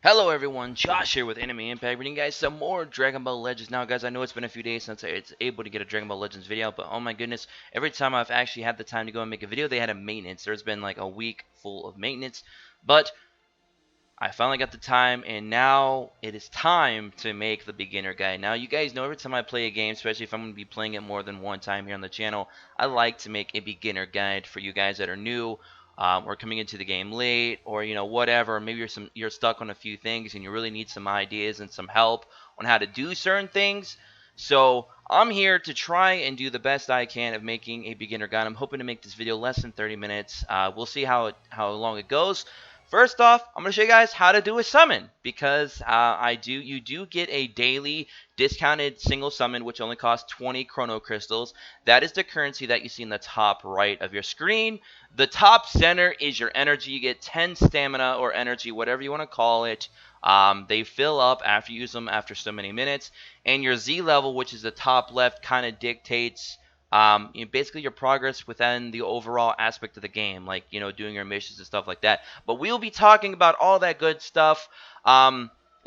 Hello everyone, Josh here with Anime Impact, bringing you guys some more Dragon Ball Legends. Now guys, I know it's been a few days since I was able to get a Dragon Ball Legends video, but oh my goodness, every time I've actually had the time to go and make a video, they had a maintenance. There's been like a week full of maintenance, but I finally got the time, and now it is time to make the beginner guide. Now, you guys know every time I play a game, especially if I'm going to be playing it more than one time here on the channel, I like to make a beginner guide for you guys that are new, or coming into the game late, or whatever. Maybe you're stuck on a few things and you really need some ideas and some help on how to do certain things. So I'm here to try and do the best I can of making a beginner guide. I'm hoping to make this video less than 30 minutes. We'll see how long it goes. First off, I'm going to show you guys how to do a summon because you do get a daily discounted single summon which only costs 20 chrono crystals. That is the currency that you see in the top right of your screen. The top center is your energy. You get 10 stamina or energy, whatever you want to call it. They fill up after you use them after so many minutes. And your Z level, which is the top left, kind of dictates basically your progress within the overall aspect of the game, like doing your missions and stuff like that. But we'll be talking about all that good stuff.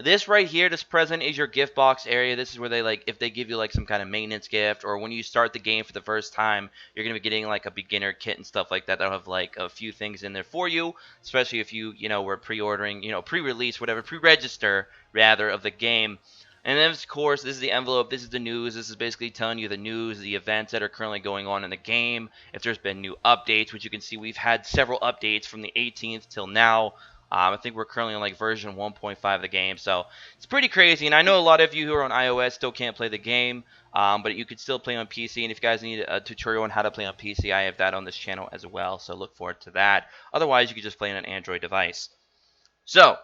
This right here, this present, is your gift box area. This is where they if they give you like some kind of maintenance gift, or when you start the game for the first time, you're gonna be getting like a beginner kit and stuff like that. That'll have like a few things in there for you, especially if you were pre-ordering, pre-release, whatever, pre-register rather of the game. And then, of course, this is the envelope. This is the news. This is basically telling you the news, the events that are currently going on in the game. If there's been new updates, which you can see we've had several updates from the 18th till now. I think we're currently on like version 1.5 of the game, so it's pretty crazy. And I know a lot of you who are on iOS still can't play the game, but you could still play on PC. And if you guys need a tutorial on how to play on PC, I have that on this channel as well, so look forward to that. Otherwise, you could just play on an Android device. So,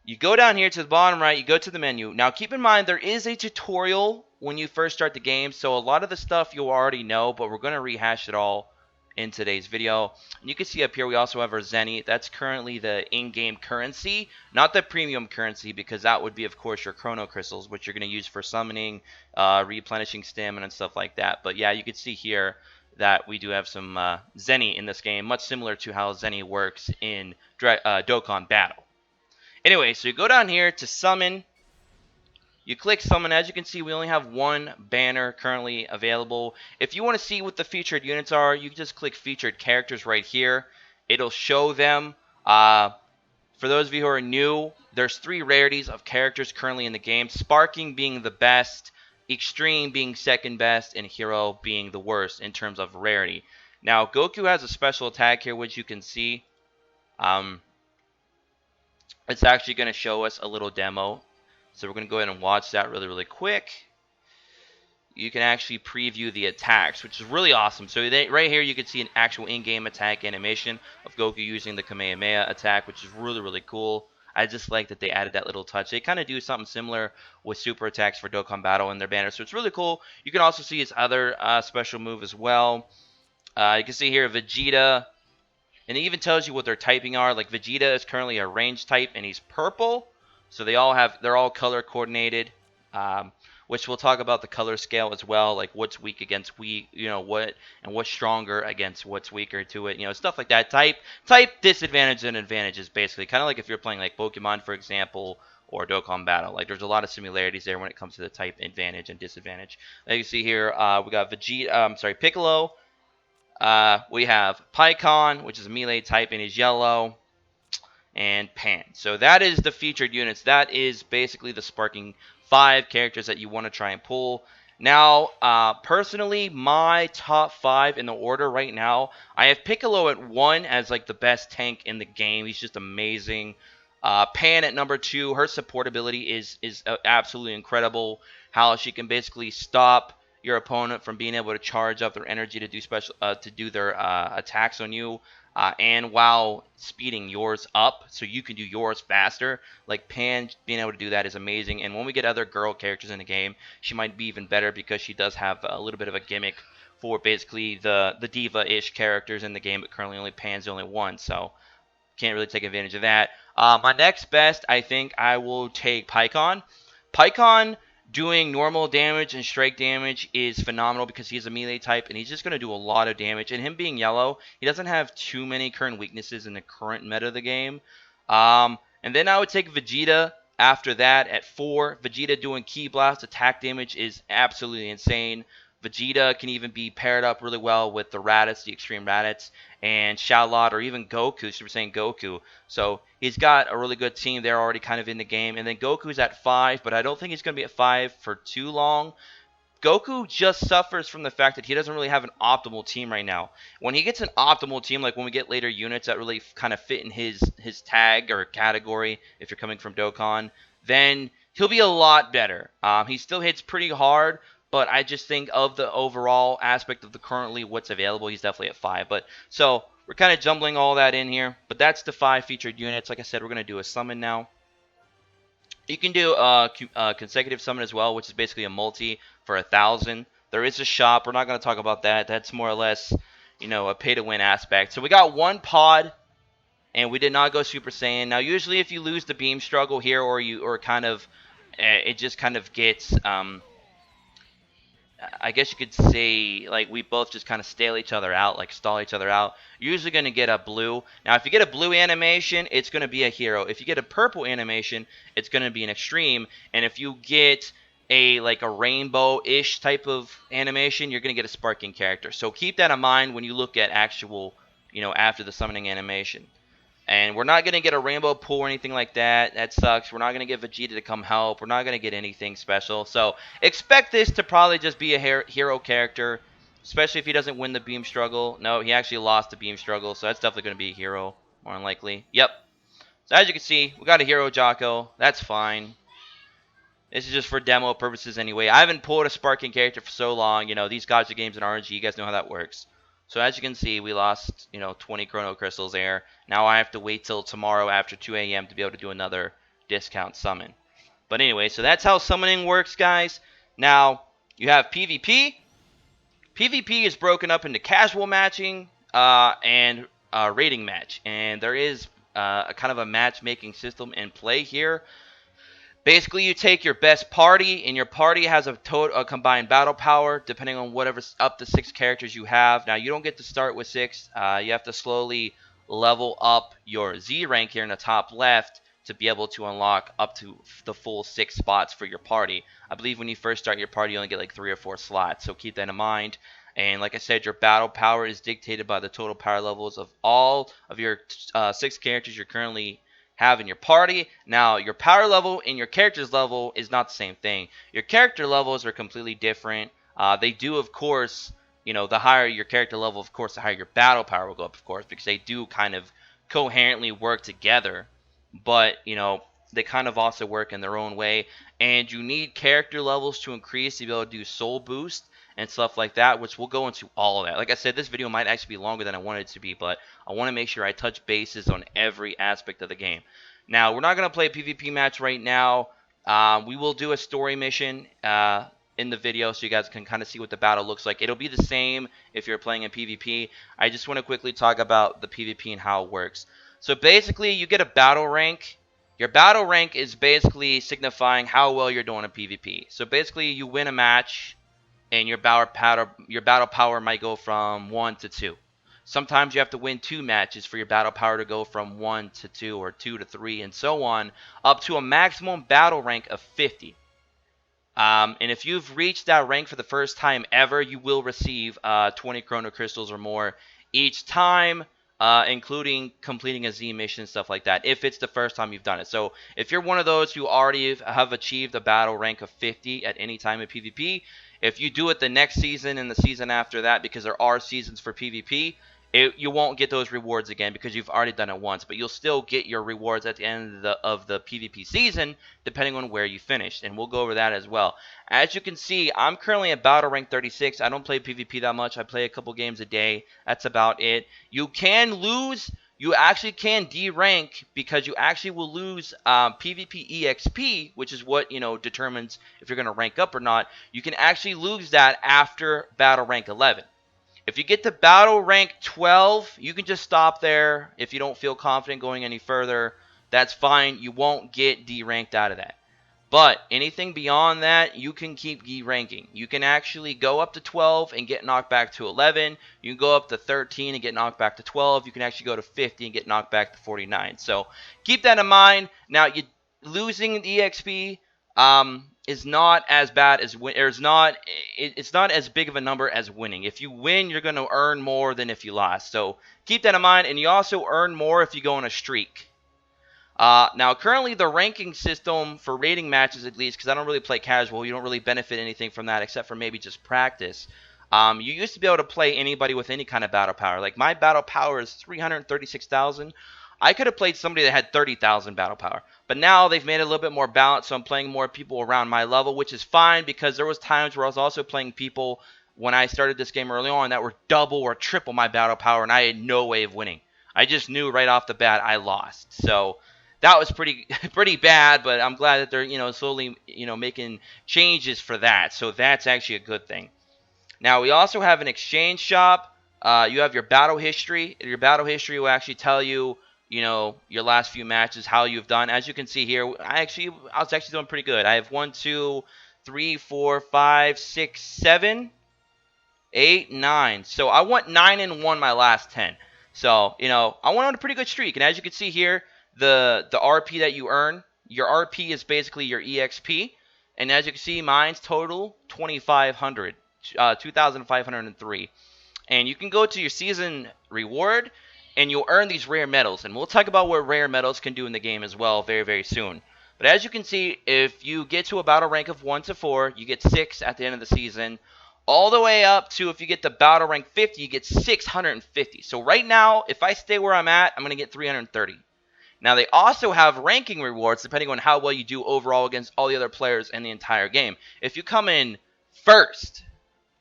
you go down here to the bottom right, you go to the menu. Now keep in mind there is a tutorial when you first start the game, so a lot of the stuff you'll already know, but we're going to rehash it all in today's video. And you can see up here we also have our Zenny. That's currently the in-game currency, not the premium currency, because that would be of course your chrono crystals, which you're going to use for summoning, replenishing stamina and stuff like that. But yeah, you can see here that we do have some Zenny in this game, much similar to how Zenny works in Dokkan Battle. Anyway, so you go down here to summon. You click summon. As you can see, we only have one banner currently available. If you want to see what the featured units are, you can just click featured characters right here. It'll show them. For those of you who are new, there's 3 rarities of characters currently in the game. Sparking being the best, Extreme being second best, and Hero being the worst in terms of rarity. Now, Goku has a special attack here, which you can see. It's actually going to show us a little demo. So we're going to go ahead and watch that really quick. You can actually preview the attacks, which is really awesome. So right here you can see an actual in-game attack animation of Goku using the Kamehameha attack, which is really cool. I just like that they added that little touch. They kind of do something similar with super attacks for Dokkan Battle in their banner, so it's really cool. You can also see his other special move as well. You can see here Vegeta. And it even tells you what their typing are. Like Vegeta is currently a range type, and he's purple. So they're all color coordinated. Which we'll talk about the color scale as well, like what's weak against weak, what's stronger against what's weaker to it, stuff like that. Type disadvantage and advantages, basically, kind of like if you're playing like Pokemon, for example, or Dokkan Battle. Like there's a lot of similarities there when it comes to the type advantage and disadvantage. Like you see here, we got Piccolo. We have Pycon, which is a melee type and is yellow, and Pan. So that is the featured units. That is basically the sparking 5 characters that you want to try and pull. Now, personally, my top 5 in the order right now, I have Piccolo at 1 as like the best tank in the game. He's just amazing. Pan at number 2, her support ability is absolutely incredible. How she can basically stop your opponent from being able to charge up their energy to do their attacks on you, and while speeding yours up, so you can do yours faster. Like Pan being able to do that is amazing. And when we get other girl characters in the game, she might be even better because she does have a little bit of a gimmick for basically the diva-ish characters in the game, but currently only Pan's the only one, so can't really take advantage of that. My next best, I think I will take Pycon. Pycon doing normal damage and strike damage is phenomenal because he's a melee type and he's just going to do a lot of damage. And him being yellow, he doesn't have too many current weaknesses in the current meta of the game. And then I would take Vegeta. After that, at 4, Vegeta doing Ki Blast attack damage is absolutely insane. Vegeta can even be paired up really well with the Raditz, the Extreme Raditz, and Xiaolot, or even Goku, Super Saiyan Goku. So he's got a really good team there already kind of in the game. And then Goku's at 5, but I don't think he's going to be at 5 for too long. Goku just suffers from the fact that he doesn't really have an optimal team right now. When he gets an optimal team, like when we get later units that really kind of fit in his tag or category, if you're coming from Dokkan, then he'll be a lot better. He still hits pretty hard, but I just think of the overall aspect of the currently what's available, he's definitely at 5. But so we're kind of jumbling all that in here, but that's the 5 featured units. Like I said, we're gonna do a summon now. You can do a consecutive summon as well, which is basically a multi for 1,000. There is a shop. We're not going to talk about that. That's more or less, a pay-to-win aspect. So we got one pod, and we did not go Super Saiyan. Now, usually if you lose the beam struggle here, or kind of, it just kind of gets I guess you could say, like, we both just kind of stall each other out, like stall each other out. You're usually going to get a blue. Now, if you get a blue animation, it's going to be a hero. If you get a purple animation, it's going to be an extreme. And if you get like a rainbow-ish type of animation, you're going to get a sparking character. So keep that in mind when you look at actual, after the summoning animation. And we're not going to get a rainbow pool or anything like that. That sucks. We're not going to get Vegeta to come help. We're not going to get anything special. So expect this to probably just be a hero character, especially if he doesn't win the beam struggle. No, he actually lost the beam struggle, so that's definitely going to be a hero, more than likely. Yep. So as you can see, we got a hero Jocko. That's fine. This is just for demo purposes anyway. I haven't pulled a sparking character for so long. These gacha games in RNG, you guys know how that works. So as you can see, we lost, 20 Chrono Crystals there. Now I have to wait till tomorrow after 2 a.m. to be able to do another discount summon. But anyway, so that's how summoning works, guys. Now, you have PvP. PvP is broken up into casual matching and rating match. And there is a kind of a matchmaking system in play here. Basically, you take your best party, and your party has a combined battle power, depending on whatever up to 6 characters you have. Now, you don't get to start with 6. You have to slowly level up your Z rank here in the top left to be able to unlock up to the full 6 spots for your party. I believe when you first start your party, you only get like 3 or 4 slots, so keep that in mind. And like I said, your battle power is dictated by the total power levels of all of your 6 characters you're currently have in your party. Now, your power level and your character's level is not the same thing. Your character levels are completely different. They do, of course, the higher your character level, of course, the higher your battle power will go up, of course, because they do kind of coherently work together. But, they kind of also work in their own way. And you need character levels to increase to be able to do soul boost and stuff like that, which we'll go into all of that. Like I said, this video might actually be longer than I wanted it to be, but I want to make sure I touch bases on every aspect of the game. Now, we're not going to play a PvP match right now. We will do a story mission in the video so you guys can kind of see what the battle looks like. It'll be the same if you're playing in PvP. I just want to quickly talk about the PvP and how it works. So basically, you get a battle rank. Your battle rank is basically signifying how well you're doing in PvP. So basically, you win a match, and your battle power might go from 1 to 2. Sometimes you have to win 2 matches for your battle power to go from 1 to 2 or 2 to 3 and so on, up to a maximum battle rank of 50. And if you've reached that rank for the first time ever, you will receive 20 Chrono Crystals or more each time, including completing a Z mission and stuff like that, if it's the first time you've done it. So if you're one of those who already have achieved a battle rank of 50 at any time in PvP, if you do it the next season and the season after that, because there are seasons for PvP, you won't get those rewards again because you've already done it once, but you'll still get your rewards at the end of the PvP season, depending on where you finished, and we'll go over that as well. As you can see, I'm currently at battle rank 36. I don't play PvP that much. I play a couple games a day. That's about it. You can lose. You actually can D-rank because you actually will lose PvP EXP, which is what, determines if you're going to rank up or not. You can actually lose that after battle rank 11. If you get to battle rank 12, you can just stop there. If you don't feel confident going any further, that's fine. You won't get D-ranked out of that. But anything beyond that, you can keep D-ranking. You can actually go up to 12 and get knocked back to 11. You can go up to 13 and get knocked back to 12. You can actually go to 50 and get knocked back to 49. So keep that in mind. Now, losing the EXP is not as bad as win. Or it's not as big of a number as winning. If you win, you're going to earn more than if you lost. So keep that in mind, and you also earn more if you go on a streak. Now, currently, the ranking system for rating matches, at least, because I don't really play casual, you don't really benefit anything from that except for maybe just practice. You used to be able to play anybody with any kind of battle power. Like, my battle power is 336,000. I could have played somebody that had 30,000 battle power. But now they've made it a little bit more balanced, so I'm playing more people around my level, which is fine because there was times where I was also playing people when I started this game early on that were double or triple my battle power, and I had no way of winning. I just knew right off the bat I lost. So that was pretty pretty bad, but I'm glad that they're slowly making changes for that. So that's actually a good thing. Now we also have an exchange shop. You have your battle history. Your battle history will actually tell you your last few matches, how you've done. As you can see here, I was actually doing pretty good. I have 1, 2, 3, 4, 5, 6, 7, 8, 9. So I went 9-1 my last 10. So, I went on a pretty good streak. And as you can see here, the RP that you earn, your RP is basically your EXP. And as you can see, mine's total 2,500, 2,503. And you can go to your season reward and you'll earn these rare medals. And we'll talk about what rare medals can do in the game as well very, very soon. But as you can see, if you get to a battle rank of 1 to 4, you get 6 at the end of the season. All the way up to if you get the battle rank 50, you get 650. So right now, if I stay where I'm at, I'm going to get 330. Now, they also have ranking rewards depending on how well you do overall against all the other players in the entire game. If you come in first,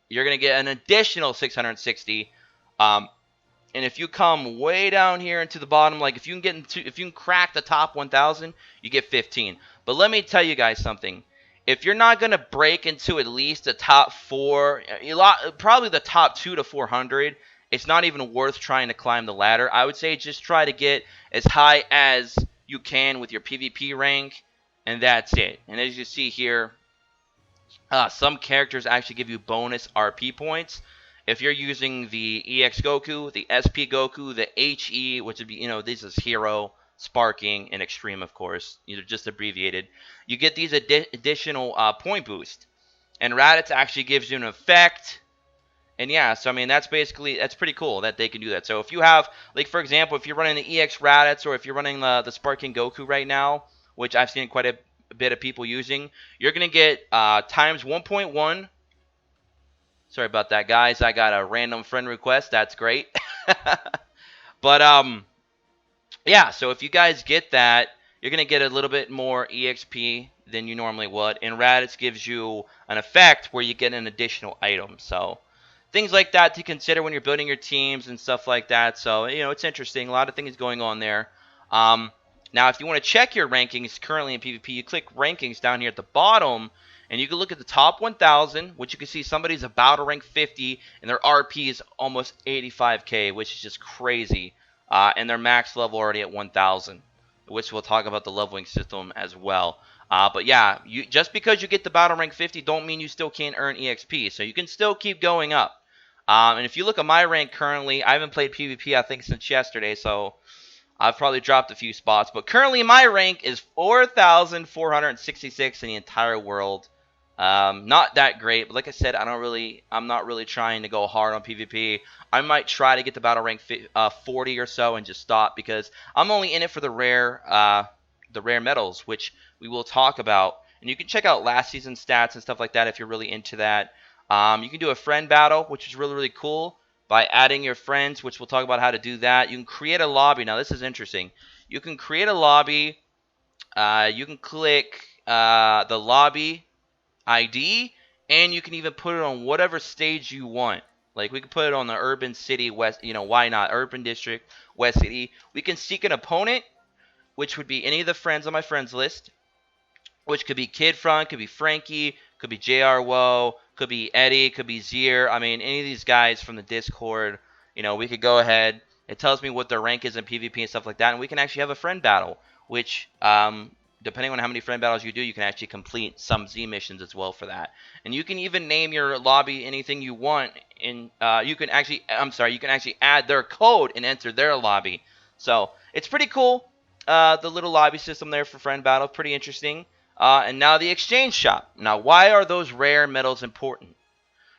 you're going to get an additional 660. And if you come way down here into the bottom, like if you can crack the top 1,000, you get 15. But let me tell you guys something. If you're not going to break into at least the top 4, probably the top 2 to 400, it's not even worth trying to climb the ladder. I would say just try to get as high as you can with your PvP rank, and that's it. And as you see here, some characters actually give you bonus RP points. If you're using the EX Goku, the SP Goku, the HE, which would be, this is Hero, Sparking, and Extreme, of course, just abbreviated, you get these additional point boost. And Raditz actually gives you an effect. And yeah, so I mean, that's pretty cool that they can do that. So if you have, like, for example, if you're running the EX Raditz or if you're running the Sparking Goku right now, which I've seen quite a bit of people using, you're going to get times 1.1. Sorry about that, guys. I got a random friend request. That's great. But yeah, so if you guys get that, you're going to get a little bit more EXP than you normally would. And Raditz gives you an effect where you get an additional item. So things like that to consider when you're building your teams and stuff like that. So, it's interesting. A lot of things going on there. Now, if you want to check your rankings currently in PvP, you click rankings down here at the bottom, and you can look at the top 1,000, which you can see somebody's about to rank 50, and their RP is almost 85k, which is just crazy. And their max level already at 1,000, which we'll talk about the leveling system as well. But yeah, just because you get the battle rank 50 don't mean you still can't earn EXP. So you can still keep going up. And if you look at my rank currently, I haven't played PvP, I think, since yesterday, so I've probably dropped a few spots. But currently my rank is 4,466 in the entire world. Not that great, but like I said, I'm not really trying to go hard on PvP. I might try to get the battle rank 40 or so and just stop because I'm only in it for the rare medals, which we will talk about. And you can check out last season's stats and stuff like that if you're really into that. You can do a friend battle, which is really, really cool by adding your friends, which we'll talk about how to do that. You can create a lobby. Now, this is interesting. You can create a lobby. You can click the lobby ID, and you can even put it on whatever stage you want. Like, we can put it on the urban city, west, why not? Urban district, west city. We can seek an opponent, which would be any of the friends on my friends list, which could be Kid Front, could be Frankie, could be JR Woe, could be Eddie, could be Zier. I mean, any of these guys from the Discord, we could go ahead. It tells me what their rank is in PvP and stuff like that, and we can actually have a friend battle, which, depending on how many friend battles you do, you can actually complete some Z missions as well for that. And you can even name your lobby anything you want, and you can actually add their code and enter their lobby. So it's pretty cool. the little lobby system there for friend battle, pretty interesting. And now the exchange shop. Now, why are those rare medals important?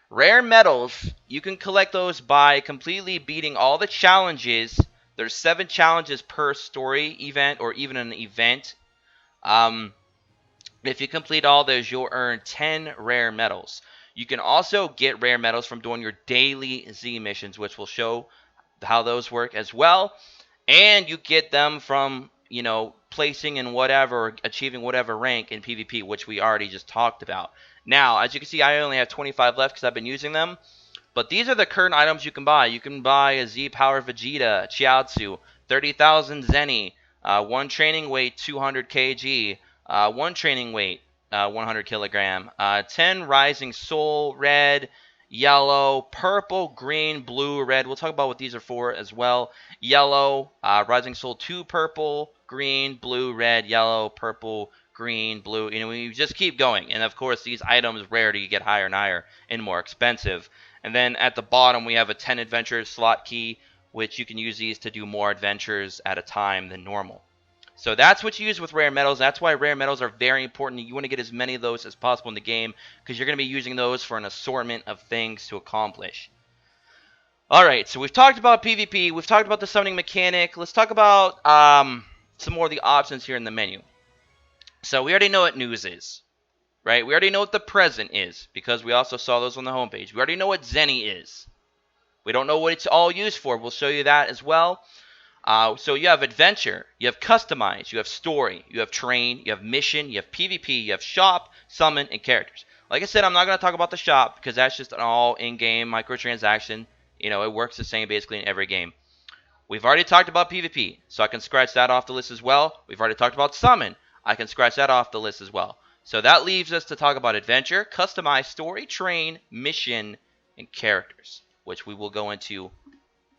Rare medals, you can collect those by completely beating all the challenges. There's 7 challenges per story event or even an event. Um, if you complete all those, you'll earn 10 rare medals. You can also get rare medals from doing your daily Z missions, which will show how those work as well. And you get them from, placing in whatever, achieving whatever rank in PvP, which we already just talked about. Now, as you can see, I only have 25 left because I've been using them. But these are the current items you can buy. You can buy a Z Power Vegeta, Chiaotzu, 30,000 Zenny, 1 training weight, 200 kg, 1 training weight, 100 kilogram, 10 Rising Soul, red, yellow, purple, green, blue, red. We'll talk about what these are for as well. Yellow, Rising Soul 2, purple, green, blue, red, yellow, purple, green, blue. We just keep going. And of course, these items rarity get higher and higher and more expensive. And then at the bottom, we have a 10 adventures slot key, which you can use these to do more adventures at a time than normal. So that's what you use with rare metals. That's why rare metals are very important. You want to get as many of those as possible in the game because you're going to be using those for an assortment of things to accomplish. Alright, so we've talked about PvP. We've talked about the summoning mechanic. Let's talk about some more of the options here in the menu. So we already know what news is. Right? We already know what the present is because we also saw those on the homepage. We already know what Zenny is. We don't know what it's all used for. We'll show you that as well. So you have adventure, you have customize, you have story, you have train, you have mission, you have PvP, you have shop, summon, and characters. Like I said, I'm not going to talk about the shop because that's just an all in-game microtransaction. It works the same basically in every game. We've already talked about PvP, so I can scratch that off the list as well. We've already talked about summon. I can scratch that off the list as well. So that leaves us to talk about adventure, customize, story, train, mission, and characters, which we will go into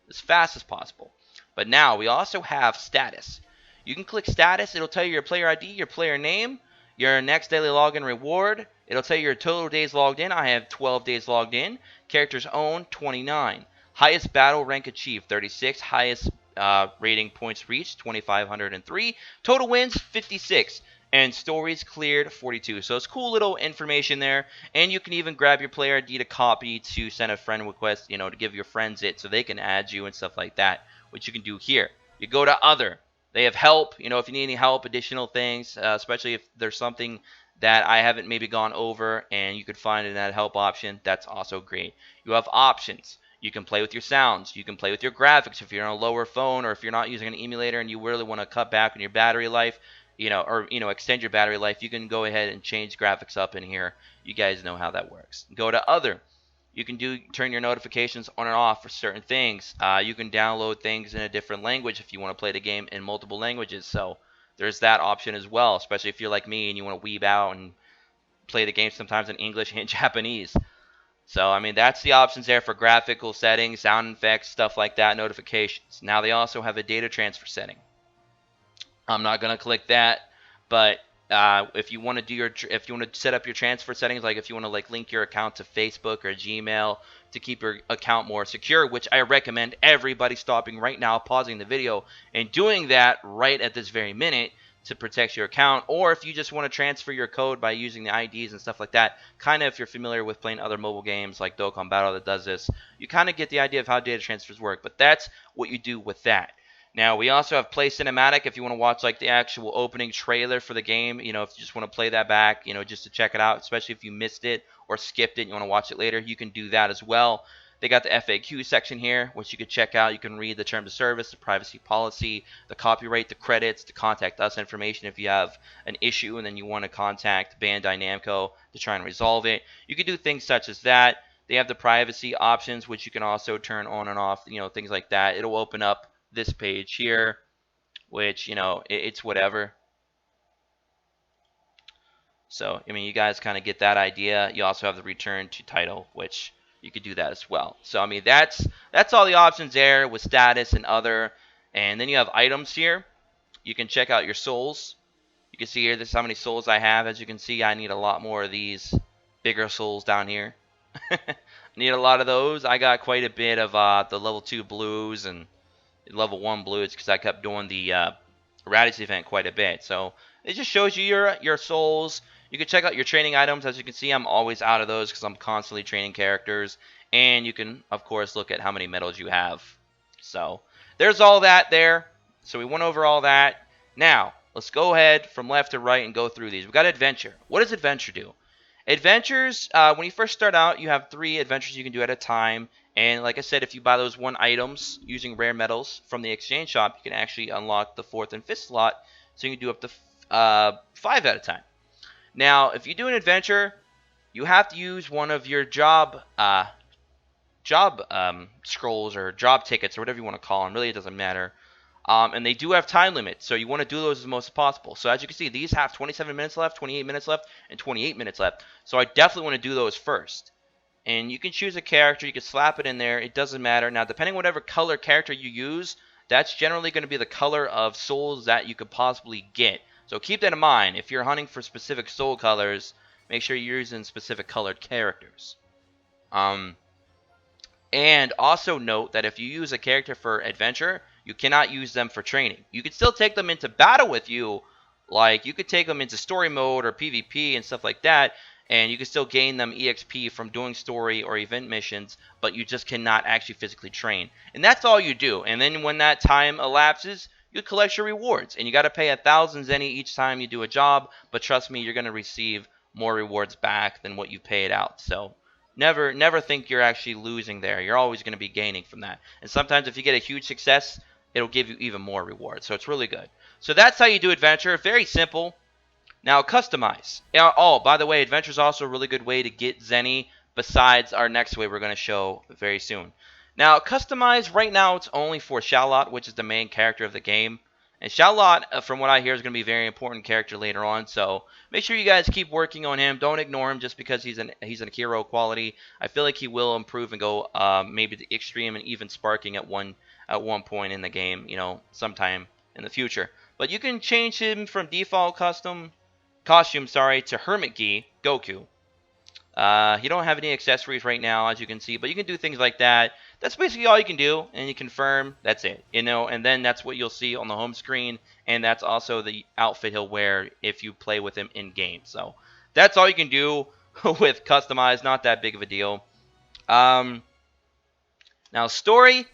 as fast as possible. But now we also have status. You can click status. It'll tell you your player ID, your player name, your next daily login reward. It'll tell you your total days logged in. I have 12 days logged in. Characters owned, 29. Highest battle rank achieved, 36. Highest rating points reached, 2,503. Total wins, 56. And stories cleared, 42. So it's cool little information there. And you can even grab your player ID to copy to send a friend request, to give your friends it so they can add you and stuff like that, which you can do here. You go to other. They have help, if you need any help, additional things, especially if there's something that I haven't maybe gone over and you could find in that help option. That's also great. You have options. You can play with your sounds. You can play with your graphics if you're on a lower phone or if you're not using an emulator and you really want to cut back on your battery life, or extend your battery life. You can go ahead and change graphics up in here. You guys know how that works. Go to other. You can turn your notifications on and off for certain things. You can download things in a different language if you want to play the game in multiple languages. So there's that option as well, especially if you're like me and you want to weeb out and play the game sometimes in English and Japanese. So, that's the options there for graphical settings, sound effects, stuff like that, notifications. Now they also have a data transfer setting. I'm not going to click that, but if you want to set up your transfer settings, like if you want to link your account to Facebook or Gmail to keep your account more secure, which I recommend everybody stopping right now, pausing the video, and doing that right at this very minute to protect your account. Or if you just want to transfer your code by using the IDs and stuff like that, kind of if you're familiar with playing other mobile games like Dokkan Battle that does this, you kind of get the idea of how data transfers work. But that's what you do with that. Now, we also have Play Cinematic if you want to watch the actual opening trailer for the game. If you just want to play that back, just to check it out, especially if you missed it or skipped it and you want to watch it later, you can do that as well. They got the FAQ section here, which you can check out. You can read the terms of service, the privacy policy, the copyright, the credits, the contact us information if you have an issue and then you want to contact Bandai Namco to try and resolve it. You can do things such as that. They have the privacy options, which you can also turn on and off, things like that. It'll open up this page here, which, it's whatever. So, you guys kind of get that idea. You also have the return to title, which you could do that as well. So, that's all the options there with status and other. And then you have items here. You can check out your souls. You can see here, this is how many souls I have. As you can see, I need a lot more of these bigger souls down here. Need a lot of those. I got quite a bit of the level 2 blues and level 1 blues because I kept doing the Raditz event quite a bit. So it just shows you your souls. You can check out your training items. As you can see, I'm always out of those because I'm constantly training characters. And you can, of course, look at how many medals you have. So there's all that there. So we went over all that. Now, let's go ahead from left to right and go through these. We got adventure. What does adventure do? Adventures, when you first start out, you have 3 adventures you can do at a time. And like I said, if you buy those 1 items using rare metals from the exchange shop, you can actually unlock the 4th and 5th slot. So you can do up to 5 at a time. Now, if you do an adventure, you have to use one of your job scrolls or job tickets or whatever you want to call them. Really, it doesn't matter. And they do have time limits, so you want to do those as most as possible. So as you can see, these have 27 minutes left, 28 minutes left, and 28 minutes left. So I definitely want to do those first. And you can choose a character, you can slap it in there, it doesn't matter. Now, depending on whatever color character you use, that's generally going to be the color of souls that you could possibly get. So keep that in mind. If you're hunting for specific soul colors, make sure you're using specific colored characters. Um, and also note that if you use a character for adventure, you cannot use them for training. You can still take them into battle with you, like you could take them into story mode or PvP and stuff like that, and you can still gain them EXP from doing story or event missions, but you just cannot actually physically train. And that's all you do. And then when that time elapses, you collect your rewards, and you got to pay 1,000 zenny each time you do a job, but trust me, you're going to receive more rewards back than what you paid out. So never think you're actually losing there. You're always going to be gaining from that. And sometimes if you get a huge success, it'll give you even more rewards. So it's really good. So that's how you do adventure. Very simple. Now customize. Oh, by the way, adventure is also a really good way to get Zenny besides our next way we're going to show very soon. Now customize, right now it's only for Charlotte, which is the main character of the game. And Charlotte, from what I hear, is going to be a very important character later on. So make sure you guys keep working on him. Don't ignore him just because he's a hero quality. I feel like he will improve and go maybe the extreme and even sparking at one point in the game. You know, sometime in the future. But you can change him from default costume, to Hermit Gi Goku. You don't have any accessories right now, as you can see, but you can do things like that. That's basically all you can do, and you confirm. That's it, and then that's what you'll see on the home screen, and that's also the outfit he'll wear if you play with him in game. So that's all you can do with customize. Not that big of a deal. Um, Now story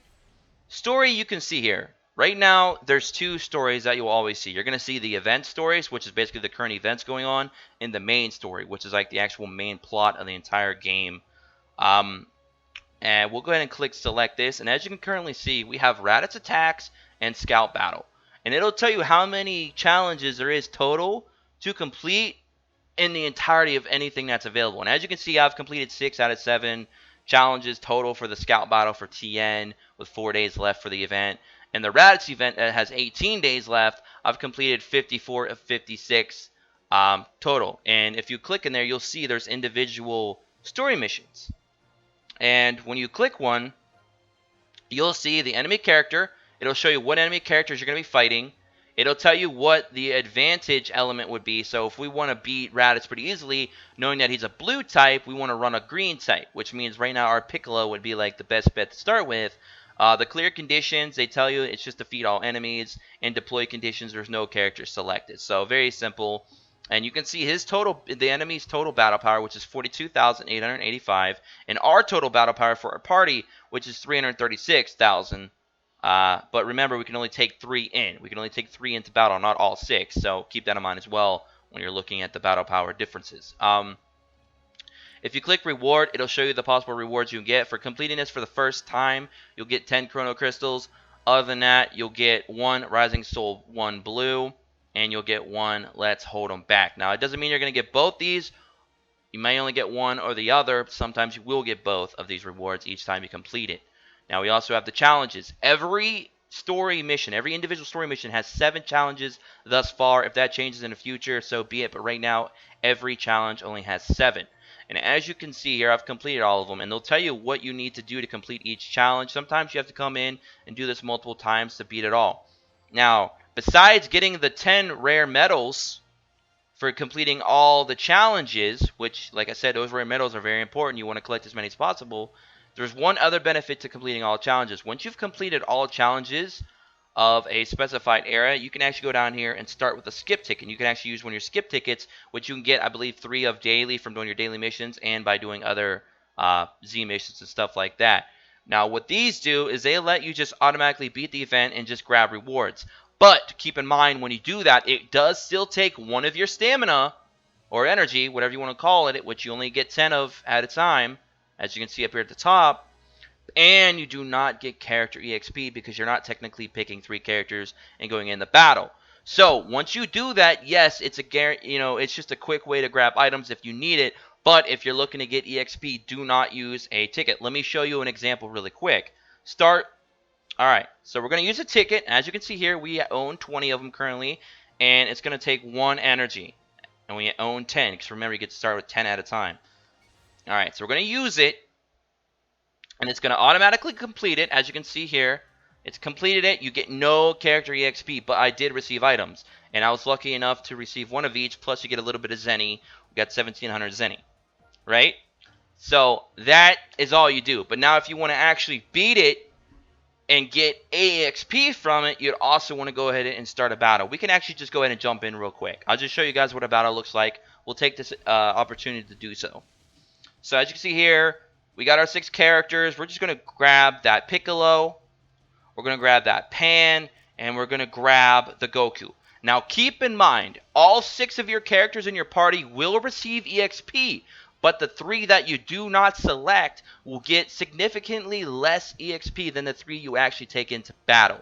you can see here. Right now, there's 2 stories that you'll always see. You're going to see the event stories, which is basically the current events going on, and the main story, which is like the actual main plot of the entire game. Um, and we'll go ahead and click select this. And as you can currently see, we have Raditz attacks and Scout battle. And it'll tell you how many challenges there is total to complete in the entirety of anything that's available. And as you can see, I've completed 6 out of 7 challenges total for the Scout Battle for TN with 4 days left for the event. And the Raditz event that has 18 days left, I've completed 54 of 56 total. And if you click in there, you'll see there's individual story missions. And when you click one, you'll see the enemy character. It'll show you what enemy characters you're going to be fighting. It'll tell you what the advantage element would be. So if we want to beat Raditz pretty easily, knowing that he's a blue type, we want to run a green type, which means right now our Piccolo would be like the best bet to start with. The clear conditions, they tell you it's just defeat all enemies. And deploy conditions, there's no character selected. So very simple. And you can see the enemy's total battle power, which is 42,885, and our total battle power for our party, which is 336,000. But remember, we can only take 3 in. We can only take 3 into battle, not all 6. So keep that in mind as well when you're looking at the battle power differences. If you click reward, it'll show you the possible rewards you can get. For completing this for the first time, you'll get 10 chrono crystals. Other than that, you'll get 1 rising soul, 1 blue, and you'll get 1 let's hold them back. Now, it doesn't mean you're going to get both these. You may only get one or the other. Sometimes you will get both of these rewards each time you complete it. Now, we also have the challenges. Every individual story mission has 7 challenges thus far. If that changes in the future, so be it. But right now, every challenge only has 7. And as you can see here, I've completed all of them. And they'll tell you what you need to do to complete each challenge. Sometimes you have to come in and do this multiple times to beat it all. Now, besides getting the 10 rare medals for completing all the challenges, which, like I said, those rare medals are very important. You want to collect as many as possible. There's one other benefit to completing all challenges. Once you've completed all challenges, of a specified area, you can actually go down here and start with a skip ticket. You can actually use one of your skip tickets, which you can get, I believe, 3 of daily from doing your daily missions and by doing other Z missions and stuff like that. Now, what these do is they let you just automatically beat the event and just grab rewards. But keep in mind, when you do that, it does still take one of your stamina or energy, whatever you want to call it, which you only get 10 of at a time, as you can see up here at the top. And you do not get character EXP because you're not technically picking 3 characters and going in the battle. So once you do that, yes, it's it's just a quick way to grab items if you need it. But if you're looking to get EXP, do not use a ticket. Let me show you an example really quick. Start. All right, so we're going to use a ticket. As you can see here, we own 20 of them currently, and it's going to take 1 energy. And we own 10, because remember, you get to start with 10 at a time. All right, so we're going to use it. And it's going to automatically complete it. As you can see here, it's completed it. You get no character EXP, but I did receive items. And I was lucky enough to receive 1 of each, plus you get a little bit of Zenny. We got 1,700 Zenny, right? So that is all you do. But now if you want to actually beat it and get EXP from it, you'd also want to go ahead and start a battle. We can actually just go ahead and jump in real quick. I'll just show you guys what a battle looks like. We'll take this opportunity to do so. So as you can see here, we got our 6 characters. We're just going to grab that Piccolo. We're going to grab that Pan. And we're going to grab the Goku. Now, keep in mind, all 6 of your characters in your party will receive EXP. But the 3 that you do not select will get significantly less EXP than the 3 you actually take into battle.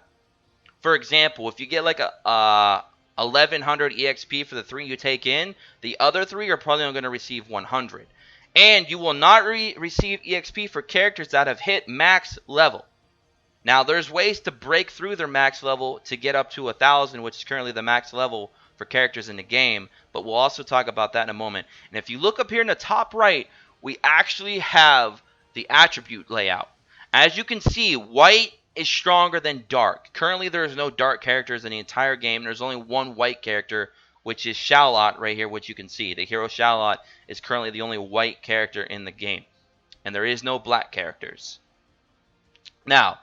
For example, if you get like a 1100 EXP for the 3 you take in, the other 3 are probably only going to receive 100. And you will not receive EXP for characters that have hit max level. Now, there's ways to break through their max level to get up to 1,000, which is currently the max level for characters in the game. But we'll also talk about that in a moment. And if you look up here in the top right, we actually have the attribute layout. As you can see, white is stronger than dark. Currently, there's no dark characters in the entire game. There's only one white character, which is Charlotte right here, which you can see. The hero Charlotte is currently the only white character in the game. And there is no black characters. Now,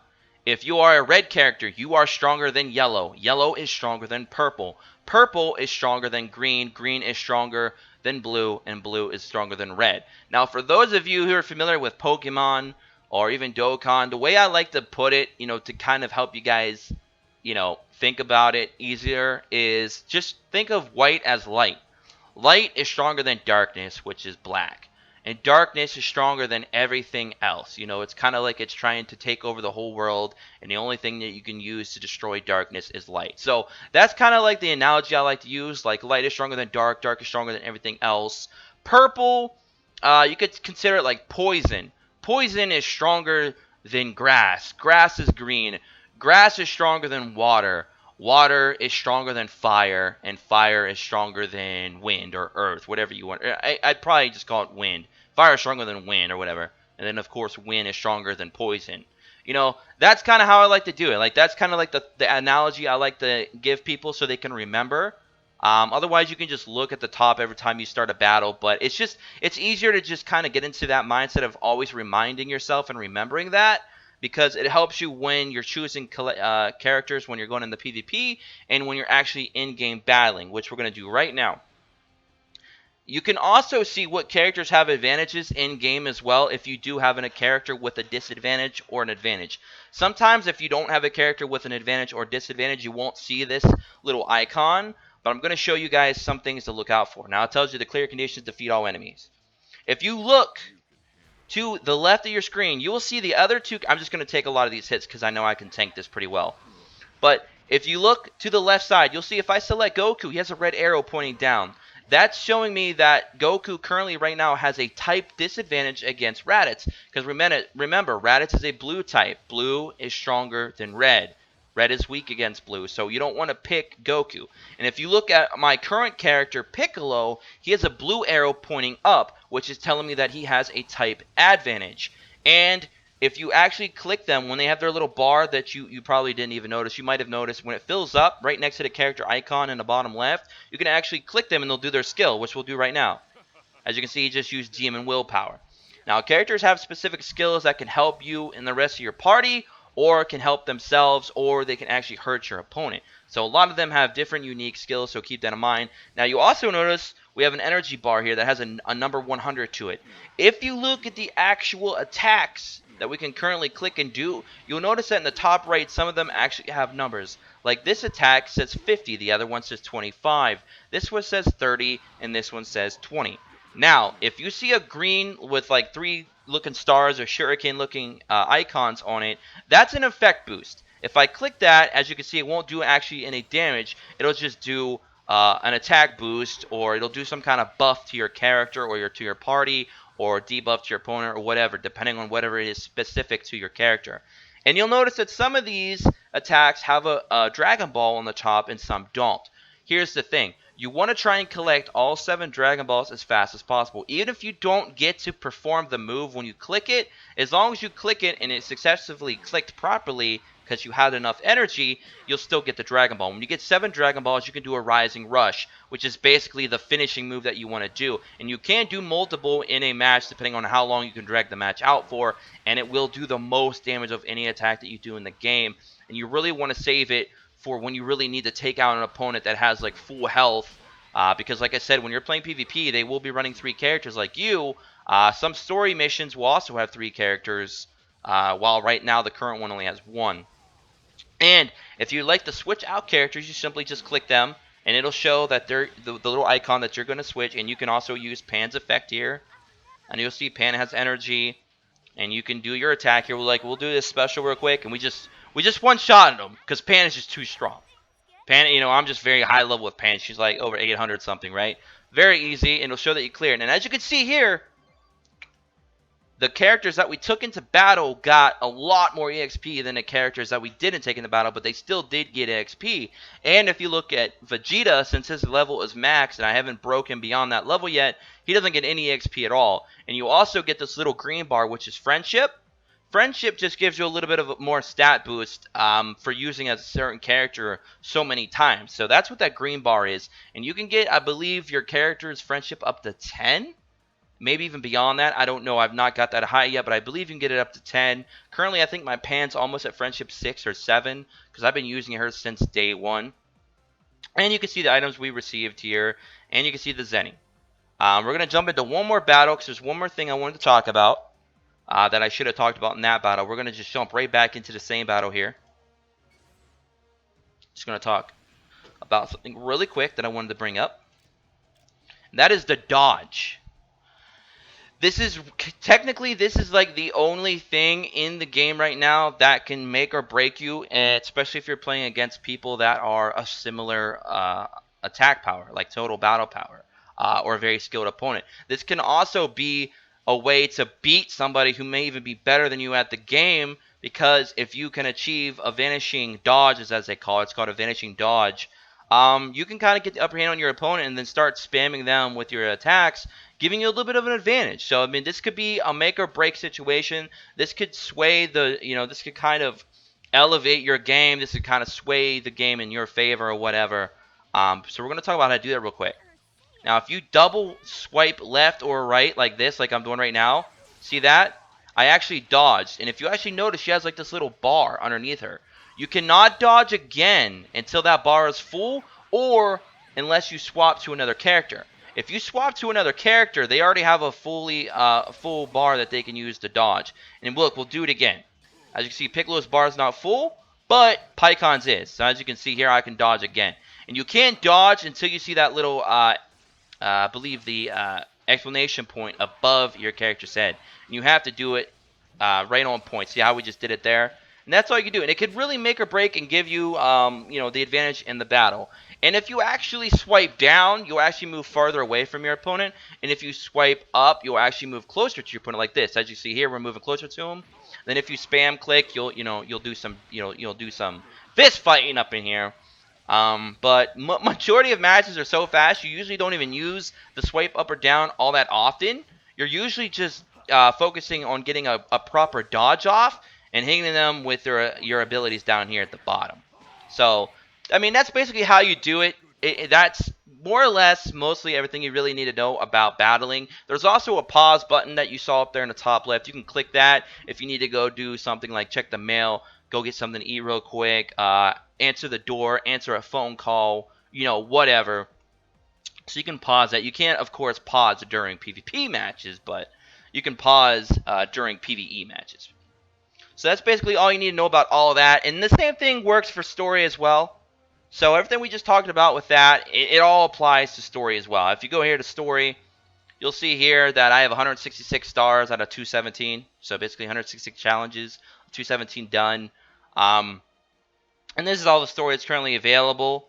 if you are a red character, you are stronger than yellow. Yellow is stronger than purple. Purple is stronger than green. Green is stronger than blue. And blue is stronger than red. Now, for those of you who are familiar with Pokemon or even Dokkan, the way I like to put it, to kind of help you guys, think about it easier is just think of white as light. Light is stronger than darkness, which is black. And darkness is stronger than everything else. It's kind of like it's trying to take over the whole world, and the only thing that you can use to destroy darkness is light. So that's kind of like the analogy I like to use. Like light is stronger than dark, dark is stronger than everything else. Purple, you could consider it like poison. Poison is stronger than grass. Grass is green. Grass is stronger than water. Water is stronger than fire, and fire is stronger than wind or earth, whatever you want. I'd probably just call it wind. Fire is stronger than wind or whatever. And then, of course, wind is stronger than poison. That's kind of how I like to do it. Like, that's kind of like the analogy I like to give people so they can remember. Otherwise, you can just look at the top every time you start a battle. But it's easier to just kind of get into that mindset of always reminding yourself and remembering that. Because it helps you when you're choosing characters when you're going in the PvP and when you're actually in-game battling, which we're going to do right now. You can also see what characters have advantages in-game as well if you do have a character with a disadvantage or an advantage. Sometimes if you don't have a character with an advantage or disadvantage, you won't see this little icon. But I'm going to show you guys some things to look out for. Now it tells you the clear conditions to defeat all enemies. If you look to the left of your screen, you will see the other 2. I'm just going to take a lot of these hits because I know I can tank this pretty well. But if you look to the left side, you'll see if I select Goku, he has a red arrow pointing down. That's showing me that Goku currently right now has a type disadvantage against Raditz. Because remember, Raditz is a blue type. Blue is stronger than red. Red is weak against blue, so you don't want to pick Goku. And if you look at my current character, Piccolo, he has a blue arrow pointing up, which is telling me that he has a type advantage. And if you actually click them, when they have their little bar that you probably didn't even notice, you might have noticed when it fills up right next to the character icon in the bottom left, you can actually click them and they'll do their skill, which we'll do right now. As you can see, he just used Demon Willpower. Now, characters have specific skills that can help you and the rest of your party, or can help themselves, or they can actually hurt your opponent. So a lot of them have different unique skills, so keep that in mind. Now you also notice we have an energy bar here that has a number 100 to it. If you look at the actual attacks that we can currently click and do, you'll notice that in the top right, some of them actually have numbers. Like this attack says 50, the other one says 25. This one says 30, and this one says 20. Now, if you see a green with like three looking stars or shuriken looking icons on it, that's an effect boost. If I click that, as you can see, it won't do actually any damage. It'll just do an attack boost, or it'll do some kind of buff to your character or to your party, or debuff to your opponent, or whatever, depending on whatever it is specific to your character. And you'll notice that some of these attacks have a Dragon Ball on the top and some don't. Here's the thing. You want to try and collect all 7 Dragon Balls as fast as possible. Even if you don't get to perform the move when you click it, as long as you click it and it successfully clicked properly because you had enough energy, you'll still get the Dragon Ball. When you get 7 Dragon Balls, you can do a Rising Rush, which is basically the finishing move that you want to do. And you can do multiple in a match depending on how long you can drag the match out for, and it will do the most damage of any attack that you do in the game. And you really want to save it for when you really need to take out an opponent that has like full health. Because like I said, when you're playing PvP, they will be running 3 characters like you. Some story missions will also have 3 characters, while right now the current one only has 1. And if you like to switch out characters, you simply just click them, and it'll show that they're the little icon that you're going to switch. And you can also use Pan's effect here, and you'll see Pan has energy, and you can do your attack here. We'll do this special real quick, and we just one-shotted him because Pan is just too strong. Pan, I'm just very high level with Pan. She's like over 800 something, right? Very easy, and it'll show that you cleared. And as you can see here, the characters that we took into battle got a lot more EXP than the characters that we didn't take into battle, but they still did get EXP. And if you look at Vegeta, since his level is maxed, and I haven't broken beyond that level yet, he doesn't get any EXP at all. And you also get this little green bar, which is Friendship. Friendship just gives you a little bit of a more stat boost for using a certain character so many times. So that's what that green bar is. And you can get, I believe, your character's Friendship up to 10. Maybe even beyond that. I don't know. I've not got that high yet, but I believe you can get it up to 10. Currently, I think my Pan's almost at Friendship 6 or 7 because I've been using her since day 1. And you can see the items we received here, and you can see the Zenny. We're going to jump into one more battle because there's one more thing I wanted to talk about that I should have talked about in that battle. We're going to just jump right back into the same battle here. Just going to talk about something really quick that I wanted to bring up. And that is the dodge. This is like the only thing in the game right now that can make or break you, and especially if you're playing against people that are a similar attack power, like total battle power, or a very skilled opponent. This can also be a way to beat somebody who may even be better than you at the game, because if you can achieve a vanishing dodge, as they call it, it's called a vanishing dodge, you can kind of get the upper hand on your opponent and then start spamming them with your attacks, giving you a little bit of an advantage. So, I mean, this could be a make or break situation. This could sway this could kind of elevate your game. This could kind of sway the game in your favor or whatever. So we're going to talk about how to do that real quick. Now, if you double swipe left or right like this, like I'm doing right now, see that? I actually dodged. And if you actually notice, she has like this little bar underneath her. You cannot dodge again until that bar is full, or unless you swap to another character. If you swap to another character, they already have a full bar that they can use to dodge. And look, we'll do it again. As you can see, Piccolo's bar is not full, but Pycon's is. So as you can see here, I can dodge again. And you can't dodge until you see that little I believe the explanation point above your character's head. And you have to do it right on point. See how we just did it there? And that's all you can do. And it could really make or break and give you, the advantage in the battle. And if you actually swipe down, you'll actually move farther away from your opponent. And if you swipe up, you'll actually move closer to your opponent like this. As you see here, we're moving closer to him. Then if you spam click, you'll do some fist fighting up in here. But majority of matches are so fast, you usually don't even use the swipe up or down all that often. You're usually just focusing on getting a proper dodge off and hitting them with your abilities down here at the bottom. So, I mean, that's basically how you do it. That's more or less mostly everything you really need to know about battling. There's also a pause button that you saw up there in the top left. You can click that if you need to go do something like check the mail, go get something to eat real quick, answer the door, answer a phone call, whatever. So you can pause that. You can't, of course, pause during PvP matches, but you can pause during PvE matches. So that's basically all you need to know about all of that. And the same thing works for story as well. So everything we just talked about with that, it all applies to story as well. If you go here to story, you'll see here that I have 166 stars out of 217. So basically 166 challenges, 217 done. And this is all the story that's currently available.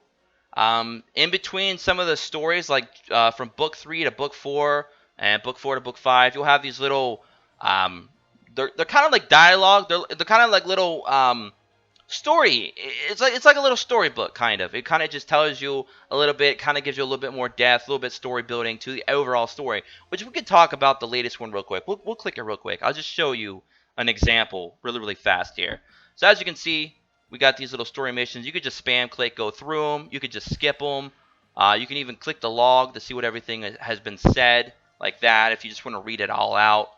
In between some of the stories, like from book 3 to book 4 and book 4 to book 5, you'll have these little, they're kind of like dialogue. They're kind of like little story. It's like a little storybook kind of. It kind of just tells you a little bit, kind of gives you a little bit more depth, a little bit story building to the overall story. Which we could talk about the latest one real quick. We'll click it real quick. I'll just show you an example really fast here. So as you can see, we got these little story missions. You could just spam click, go through them. You could just skip them. You can even click the log to see what everything has been said, like that, if you just want to read it all out.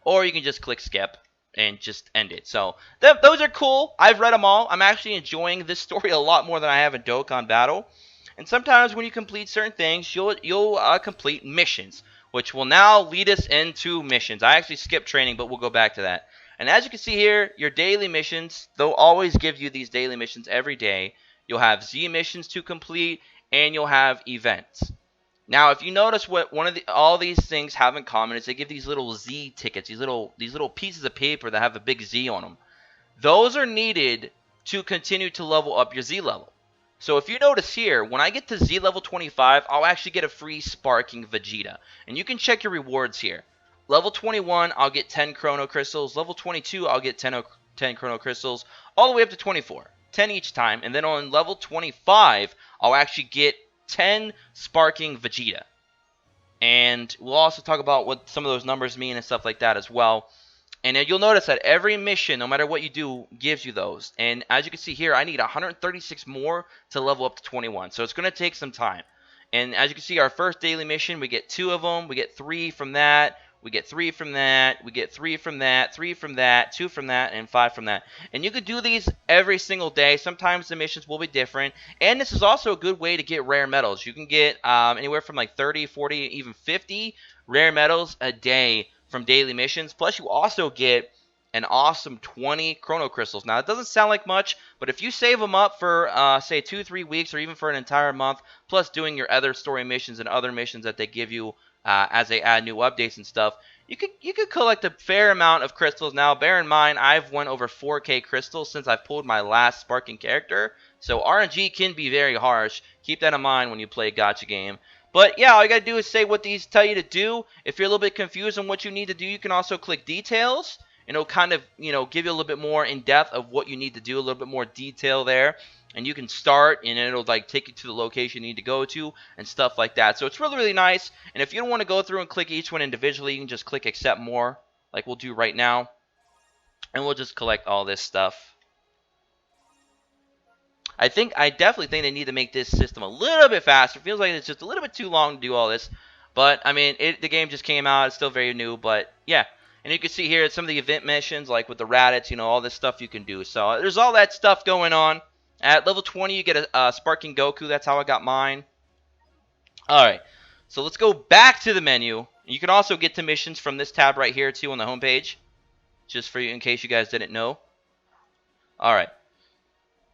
Or you can just click skip and just end it. So those are cool. I've read them all. I'm actually enjoying this story a lot more than I have in Dokkan Battle. And sometimes when you complete certain things, you'll complete missions, which will now lead us into missions. I actually skipped training, but we'll go back to that. And as you can see here, your daily missions, they'll always give you these daily missions every day. You'll have Z missions to complete, and you'll have events. Now, if you notice what all these things have in common is they give these little Z tickets, these little pieces of paper that have a big Z on them. Those are needed to continue to level up your Z level. So if you notice here, when I get to Z level 25, I'll actually get a free Sparking Vegeta. And you can check your rewards here. Level 21, I'll get 10 Chrono Crystals. Level 22, I'll get 10 Chrono Crystals. All the way up to 24. 10 each time. And then on level 25, I'll actually get 10 Sparking Vegeta. And we'll also talk about what some of those numbers mean and stuff like that as well. And you'll notice that every mission, no matter what you do, gives you those. And as you can see here, I need 136 more to level up to 21. So it's going to take some time. And as you can see, our first daily mission, we get 2 of them. We get 3 from that. We get 3 from that. We get 3 from that. 3 from that. 2 from that. And 5 from that. And you could do these every single day. Sometimes the missions will be different. And this is also a good way to get rare medals. You can get anywhere from like 30, 40, even 50 rare medals a day from daily missions. Plus, you also get an awesome 20 Chrono Crystals. Now, it doesn't sound like much, but if you save them up for, say, 2-3 weeks or even for an entire month, plus doing your other story missions and other missions that they give you as they add new updates and stuff, you could collect a fair amount of crystals. Now, bear in mind, I've won over 4K crystals since I've pulled my last Sparking character, so RNG can be very harsh. Keep that in mind when you play a gacha game. But yeah, all you got to do is say what these tell you to do. If you're a little bit confused on what you need to do, you can also click details. And it'll kind of, give you a little bit more in depth of what you need to do, a little bit more detail there. And you can start, and it'll like take you to the location you need to go to and stuff like that. So it's really nice. And if you don't want to go through and click each one individually, you can just click accept more, like we'll do right now. And we'll just collect all this stuff. I definitely think they need to make this system a little bit faster. It feels like it's just a little bit too long to do all this. But, I mean, the game just came out. It's still very new. But, yeah. And you can see here some of the event missions, like with the Raditz, all this stuff you can do. So, there's all that stuff going on. At level 20, you get a Sparking Goku. That's how I got mine. Alright. So, let's go back to the menu. You can also get to missions from this tab right here, too, on the homepage. Just for you, in case you guys didn't know. Alright.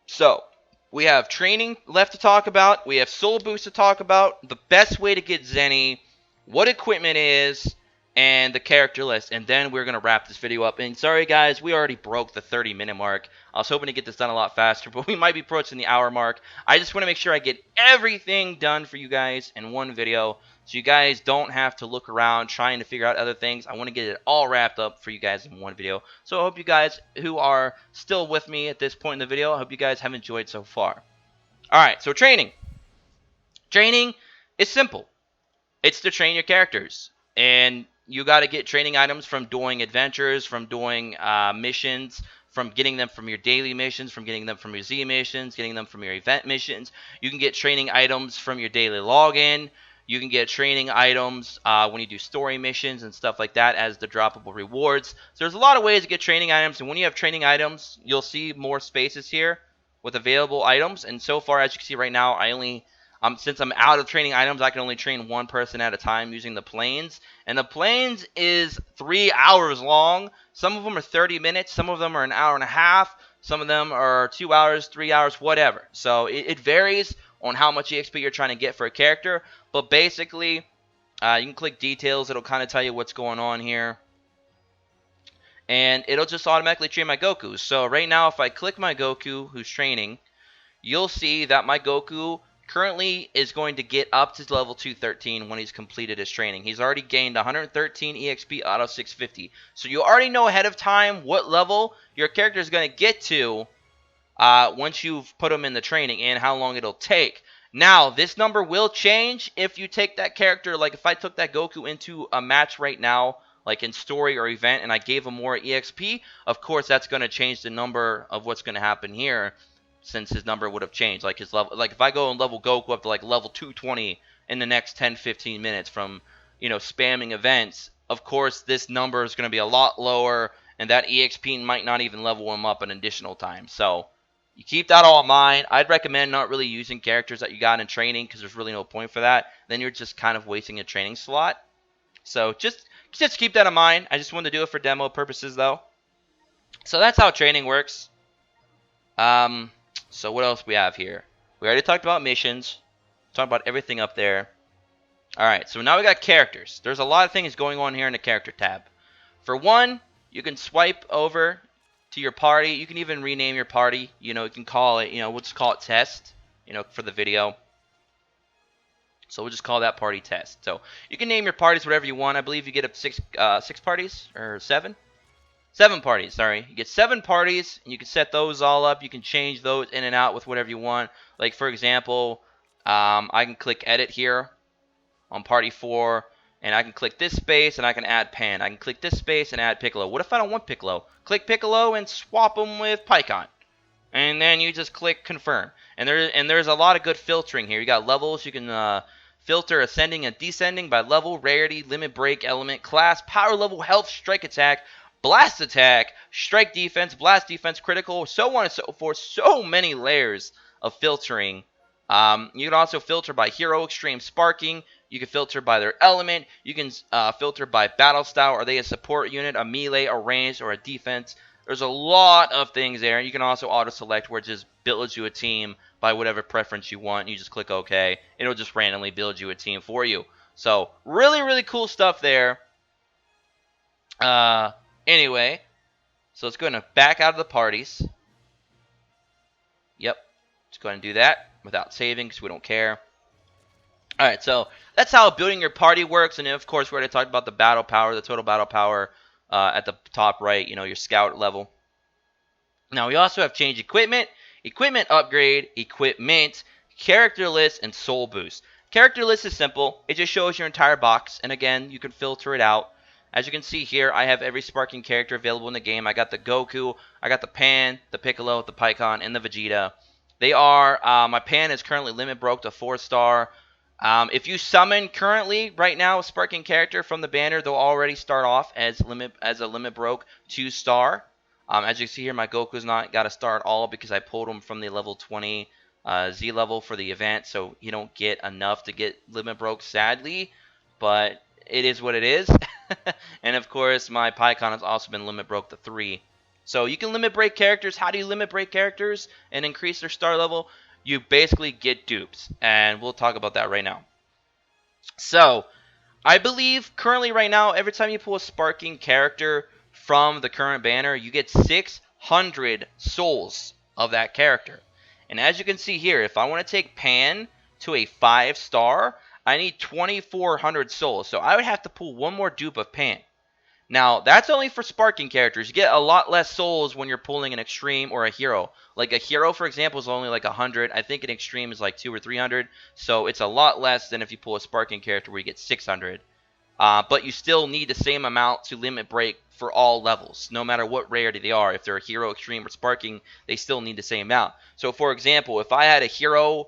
So, we have training left to talk about. We have soul boost to talk about. The best way to get Zenny, what equipment is, and the character list. And then we're going to wrap this video up. And sorry, guys, we already broke the 30-minute mark. I was hoping to get this done a lot faster, but we might be approaching the hour mark. I just want to make sure I get everything done for you guys in one video, so you guys don't have to look around trying to figure out other things. I want to get it all wrapped up for you guys in one video. So I hope you guys who are still with me at this point in the video, I hope you guys have enjoyed so far. Alright, so training. Training is simple. It's to train your characters. And you got to get training items from doing adventures, from doing missions, from getting them from your daily missions, from getting them from your Z missions, getting them from your event missions. You can get training items from your daily login. You can get training items when you do story missions and stuff like that as the droppable rewards. So there's a lot of ways to get training items, and when you have training items, you'll see more spaces here with available items. And so far, as you can see right now, I only since I'm out of training items, I can only train one person at a time using the planes. And the planes is 3 hours long. Some of them are 30 minutes. Some of them are an hour and a half. Some of them are 2 hours, 3 hours, whatever. So it varies on how much EXP you're trying to get for a character. But basically, you can click details. It'll kind of tell you what's going on here. And it'll just automatically train my Goku. So right now, if I click my Goku who's training, you'll see that my Goku currently is going to get up to level 213 when he's completed his training. He's already gained 113 EXP out of 650. So you already know ahead of time what level your character is going to get to once you've put him in the training and how long it'll take. Now, this number will change if you take that character, like if I took that Goku into a match right now, like in story or event, and I gave him more EXP, of course that's going to change the number of what's going to happen here, since his number would have changed. Like his level, like if I go and level Goku up to like level 220 in the next 10-15 minutes from, spamming events, of course this number is going to be a lot lower, and that EXP might not even level him up an additional time. So you keep that all in mind. I'd recommend not really using characters that you got in training because there's really no point for that. Then you're just kind of wasting a training slot. So just keep that in mind. I just wanted to do it for demo purposes though. So that's how training works. So what else we have here? We already talked about missions. Talked about everything up there. Alright, so now we got characters. There's a lot of things going on here in the character tab. For one, you can swipe over to your party. You can even rename your party. You can call it, we'll just call it test, for the video. So we'll just call that party test. So you can name your parties whatever you want. I believe you get up six parties, or 7? 7 parties, sorry. You get 7 parties, and you can set those all up. You can change those in and out with whatever you want. Like, for example, I can click Edit here on Party 4, and I can click this space, and I can add Pan. I can click this space and add Piccolo. What if I don't want Piccolo? Click Piccolo and swap them with Pikkon. And then you just click Confirm. And there's a lot of good filtering here. You got levels. You can filter ascending and descending by level, rarity, limit break, element, class, power level, health, strike attack, blast attack, strike defense, blast defense, critical, so on and so forth. So many layers of filtering. You can also filter by hero, extreme, sparking. You can filter by their element. You can filter by battle style. Are they a support unit, a melee, a ranged, or a defense? There's a lot of things there. You can also auto-select where it just builds you a team by whatever preference you want. You just click OK. It'll just randomly build you a team for you. So really, really cool stuff there. Anyway, so let's go ahead and back out of the parties. Yep, let's go ahead and do that without saving because we don't care. Alright, so that's how building your party works. And then, of course, we already talked about the battle power, the total battle power at the top right, your scout level. Now, we also have change equipment, equipment upgrade, equipment, character list, and soul boost. Character list is simple. It just shows your entire box. And again, you can filter it out. As you can see here, I have every sparking character available in the game. I got the Goku, I got the Pan, the Piccolo, the Pikkon, and the Vegeta. They are, my Pan is currently limit broke to 4-star. If you summon currently, right now, a sparking character from the banner, they'll already start off as a limit broke 2-star. As you see here, my Goku's not got a star at all because I pulled him from the level 20 Z level for the event, so you don't get enough to get limit broke, sadly. But it is what it is. And of course, my Pikkon has also been limit broke to 3. So you can limit break characters. How do you limit break characters and increase their star level? You basically get dupes, and we'll talk about that right now. So I believe currently right now, every time you pull a sparking character from the current banner, you get 600 souls of that character. And as you can see here, if I want to take Pan to a 5-star, I need 2,400 souls. So I would have to pull one more dupe of Pan. Now, that's only for sparking characters. You get a lot less souls when you're pulling an extreme or a hero. Like a hero, for example, is only like 100. I think an extreme is like 200 or 300. So it's a lot less than if you pull a sparking character where you get 600. But you still need the same amount to limit break for all levels, no matter what rarity they are. If they're a hero, extreme, or sparking, they still need the same amount. So, for example, if I had a hero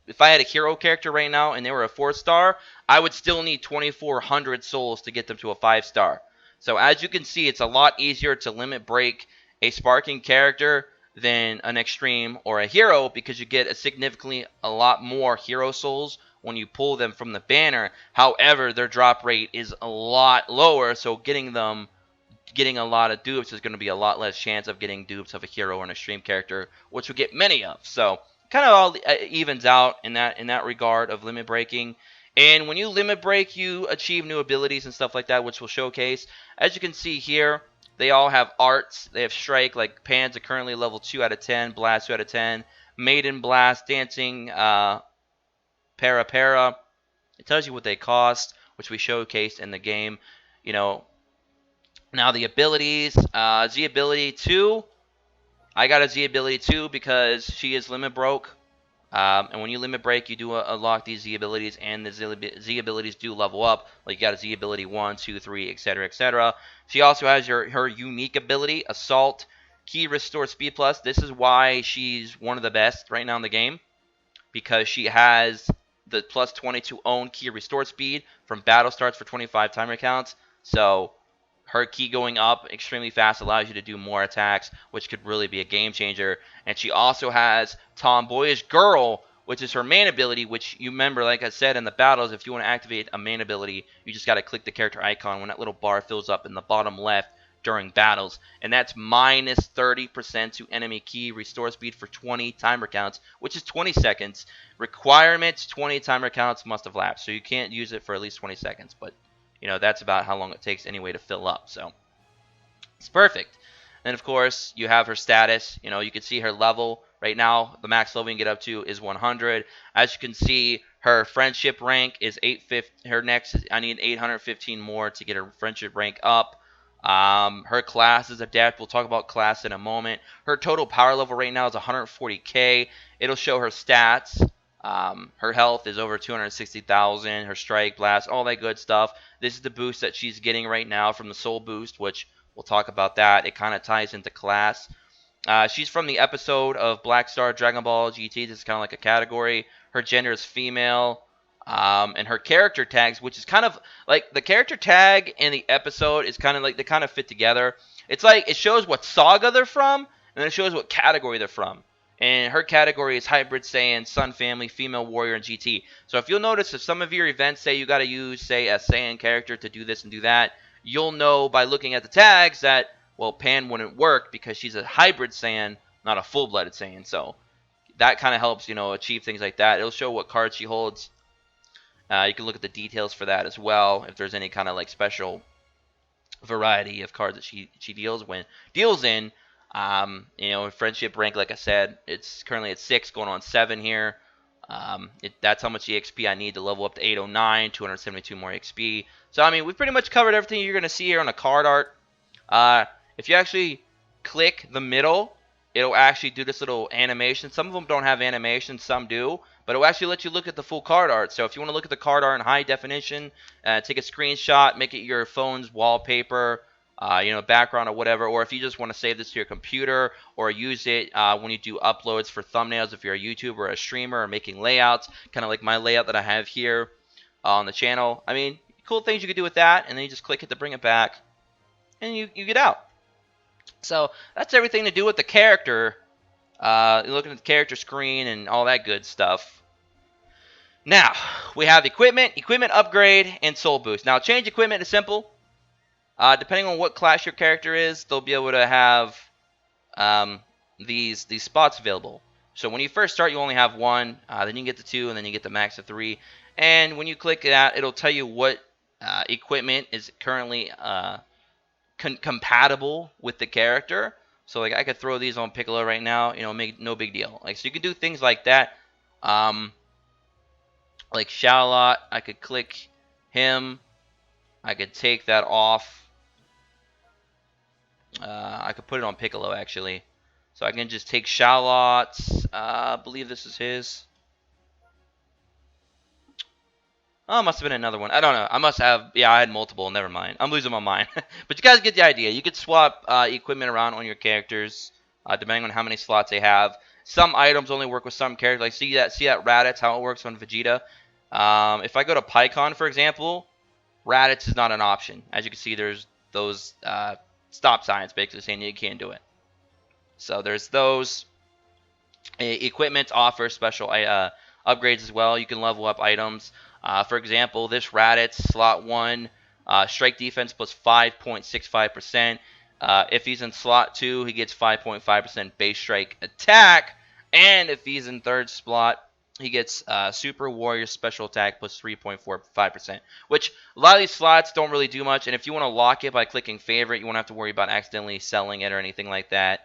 if I had a hero character right now and they were a 4-star, I would still need 2,400 souls to get them to a 5-star. So as you can see, it's a lot easier to limit break a sparking character than an extreme or a hero, because you get a significantly a lot more hero souls when you pull them from the banner. However, their drop rate is a lot lower, so getting a lot of dupes is going to be a lot less chance of getting dupes of a hero or an extreme character, which we get many of. So kind of all evens out in that regard of limit breaking. And when you limit break, you achieve new abilities and stuff like that, which we'll showcase. As you can see here, they all have arts. They have strike, like Pan's are currently level 2 out of 10, Blast 2 out of 10, Maiden Blast, Dancing, Para Para. It tells you what they cost, which we showcased in the game. You know, now the abilities, Z ability 2. I got a Z ability 2 because she is limit broke. And when you limit break, you do unlock these Z abilities, and the Z abilities do level up. Like you got a Z ability 1, 2, 3, etc., etc. She also has her unique ability, Assault, Key Restore Speed Plus. This is why she's one of the best right now in the game, because she has the plus 22 own key restore speed from battle starts for 25 timer counts. So her key going up extremely fast allows you to do more attacks, which could really be a game changer. And she also has Tomboyish Girl, which is her main ability, which you remember, like I said, in the battles, if you want to activate a main ability, you just got to click the character icon when that little bar fills up in the bottom left during battles. And that's minus 30% to enemy key restore speed for 20 timer counts, which is 20 seconds. Requirements, 20 timer counts must have lapsed. So you can't use it for at least 20 seconds. But, that's about how long it takes anyway to fill up. So it's perfect. And of course, you have her status. You can see her level. Right now, the max level you can get up to is 100. As you can see, her friendship rank is 850. Her next, I need 815 more to get her friendship rank up. Her class is adept. We'll talk about class in a moment. Her total power level right now is 140k. It'll show her stats. Her health is over 260,000. Her strike, blast, all that good stuff. This is the boost that she's getting right now from the soul boost, which we'll talk about that. It kind of ties into class. She's from the episode of Black Star Dragon Ball GT. This is kind of like a category. Her gender is female. And her character tags, which is kind of like the character tag in the episode is kind of like they kind of fit together. It's like it shows what saga they're from, and then it shows what category they're from. And her category is Hybrid Saiyan, Sun Family, Female Warrior, and GT. So if you'll notice, if some of your events say you got to use, say, a Saiyan character to do this and do that, you'll know by looking at the tags that, well, Pan wouldn't work because she's a Hybrid Saiyan, not a full-blooded Saiyan. So that kind of helps, achieve things like that. It'll show what cards she holds. You can look at the details for that as well, if there's any kind of like special variety of cards that she deals in. Friendship rank, like I said, it's currently at 6, going on 7 here. That's how much EXP I need to level up to 809, 272 more XP. So, I mean, we've pretty much covered everything you're going to see here on the card art. If you actually click the middle, it'll actually do this little animation. Some of them don't have animation, some do. But it'll actually let you look at the full card art. So if you want to look at the card art in high definition, take a screenshot, make it your phone's wallpaper, background or whatever. Or if you just want to save this to your computer or use it when you do uploads for thumbnails, if you're a YouTuber or a streamer or making layouts, kind of like my layout that I have here on the channel. I mean, cool things you could do with that. And then you just click it to bring it back. And you get out. So that's everything to do with the character. Looking at the character screen and all that good stuff. Now, we have equipment upgrade, and soul boost. Now, change equipment is simple. Depending on what class your character is, they'll be able to have these spots available. So when you first start, you only have 1. Then you get to 2, and then you get the max of 3. And when you click that, it'll tell you what equipment is currently compatible with the character. So like I could throw these on Piccolo right now, make no big deal. Like, so you can do things like that. Like Shallot, I could click him. I could take that off. I could put it on Piccolo actually. So I can just take Shallot's. I believe this is his. Oh, must have been another one. I don't know. I must have. Yeah, I had multiple. Never mind. I'm losing my mind. But you guys get the idea. You could swap equipment around on your characters depending on how many slots they have. some items only work with some characters. Like see that Raditz, how it works on Vegeta. If I go to PyCon, for example, Raditz is not an option. As you can see, there's those stop signs basically saying you can't do it. So there's those. Equipment offers special upgrades as well. You can level up items. For example, this Raditz slot 1 strike defense plus 5.65%. If he's in slot 2, he gets 5.5% base strike attack. And if he's in third slot, he gets Super Warrior special attack plus 3.45%. Which a lot of these slots don't really do much. And if you want to lock it by clicking favorite, you won't have to worry about accidentally selling it or anything like that.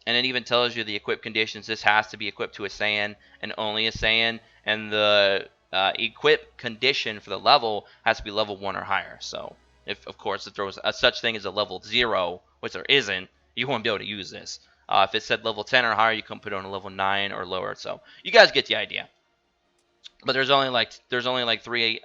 And it even tells you the equip conditions. This has to be equipped to a Saiyan and only a Saiyan. And the equip condition for the level has to be level 1 or higher. So, of course, if there was a such thing as a level 0, which there isn't, you won't be able to use this. If it said level 10 or higher, you can put it on a level 9 or lower. So, you guys get the idea. But there's only like 3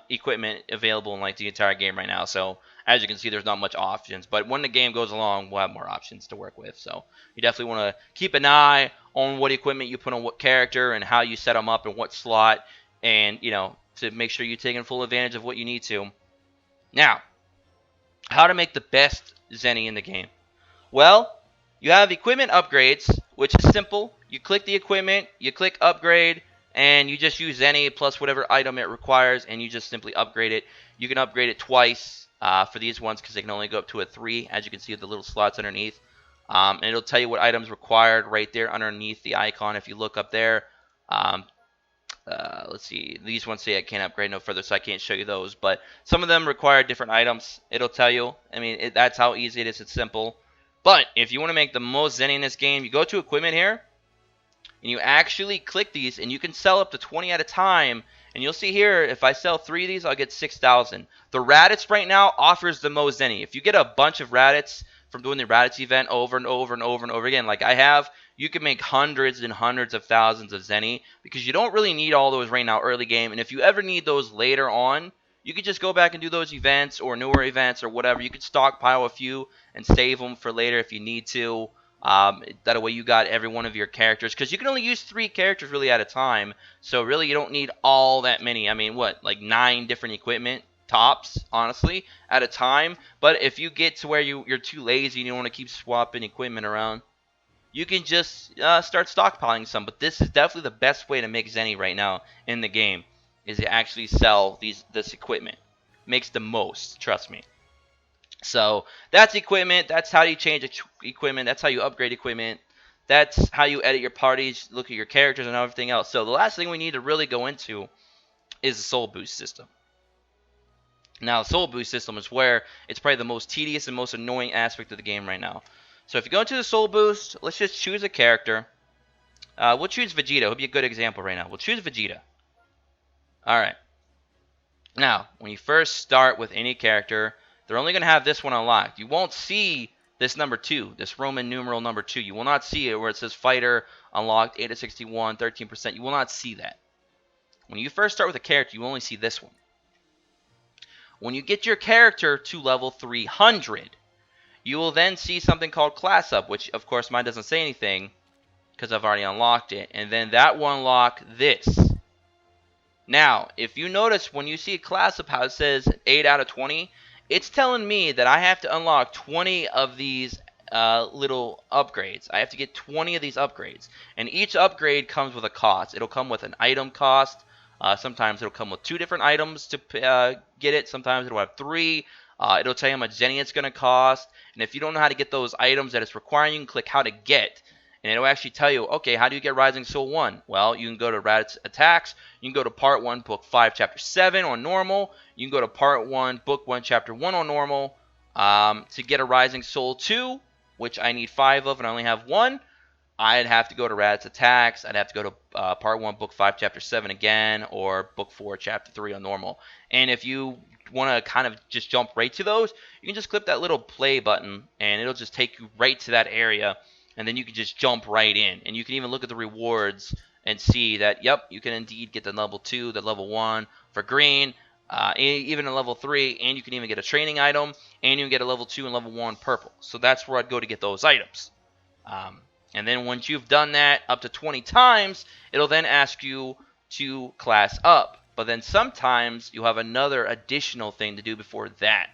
equipment available in like the entire game right now. So as you can see, there's not much options. But when the game goes along, we'll have more options to work with. So you definitely want to keep an eye on what equipment you put on what character and how you set them up in what slot, and to make sure you're taking full advantage of what you need to. Now, how to make the best Zenny in the game? Well, you have equipment upgrades, which is simple. You click the equipment, you click upgrade, and you just use any plus whatever item it requires, and you just simply upgrade it. You can upgrade it twice for these ones because they can only go up to a 3, as you can see with the little slots underneath. And it'll tell you what items required right there underneath the icon if you look up there. Let's see. These ones say I can't upgrade no further, so I can't show you those. But some of them require different items. It'll tell you. I mean, that's how easy it is. It's simple. But if you want to make the most Zenny in this game, you go to equipment here, and you actually click these, and you can sell up to 20 at a time. And you'll see here, if I sell 3 of these, I'll get 6,000. The Raditz right now offers the most Zenny. If you get a bunch of Raditz from doing the Raditz event over and over and over and over again, like I have, you can make hundreds and hundreds of thousands of Zenny because you don't really need all those right now early game. And if you ever need those later on, you could just go back and do those events or newer events or whatever. You could stockpile a few and save them for later if you need to. That way you got every one of your characters, because you can only use 3 characters really at a time, so really you don't need all that many. I mean, what, like 9 different equipment tops, honestly, at a time. But if you get to where you're too lazy and you don't want to keep swapping equipment around, you can just start stockpiling some. But this is definitely the best way to make Zenny right now in the game, is to actually sell this equipment. Makes the most, trust me. So that's equipment. That's how you change equipment. That's how you upgrade equipment. That's how you edit your parties, look at your characters, and everything else. So the last thing we need to really go into is the Soul Boost system. Now, the Soul Boost system is where it's probably the most tedious and most annoying aspect of the game right now. So if you go into the Soul Boost, let's just choose a character. We'll choose Vegeta. It'll be a good example right now. We'll choose Vegeta. All right. Now, when you first start with any character, they're only going to have this one unlocked. You won't see this number 2, this Roman numeral number 2. You will not see it where it says fighter unlocked 8 to 61, 13%. You will not see that. When you first start with a character, you only see this one. When you get your character to level 300, you will then see something called class up, which of course mine doesn't say anything because I've already unlocked it. And then that will unlock this. Now, if you notice when you see a class up how it says 8 out of 20, it's telling me that I have to unlock 20 of these little upgrades. I have to get 20 of these upgrades. And each upgrade comes with a cost. It'll come with an item cost. Sometimes it'll come with 2 different items to get it. Sometimes it'll have 3. It'll tell you how much Zenny it's going to cost. And if you don't know how to get those items that it's requiring, you can click how to get. And it'll actually tell you, okay, how do you get Rising Soul 1? Well, you can go to Raditz Attacks. You can go to Part 1, Book 5, Chapter 7 on normal. You can go to Part 1, Book 1, Chapter 1 on normal. To get a Rising Soul 2, which I need 5 of and I only have 1, I'd have to go to Raditz Attacks. I'd have to go to Part 1, Book 5, Chapter 7 again, or Book 4, Chapter 3 on normal. And if you want to kind of just jump right to those, you can just click that little play button, and it'll just take you right to that area. And then you can just jump right in. And you can even look at the rewards and see that, yep, you can indeed get the level 2, the level 1 for green, even a level 3, and you can even get a training item, and you can get a level 2 and level 1 purple. So that's where I'd go to get those items. And then once you've done that up to 20 times, it'll then ask you to class up. But then sometimes you'll have another additional thing to do before that.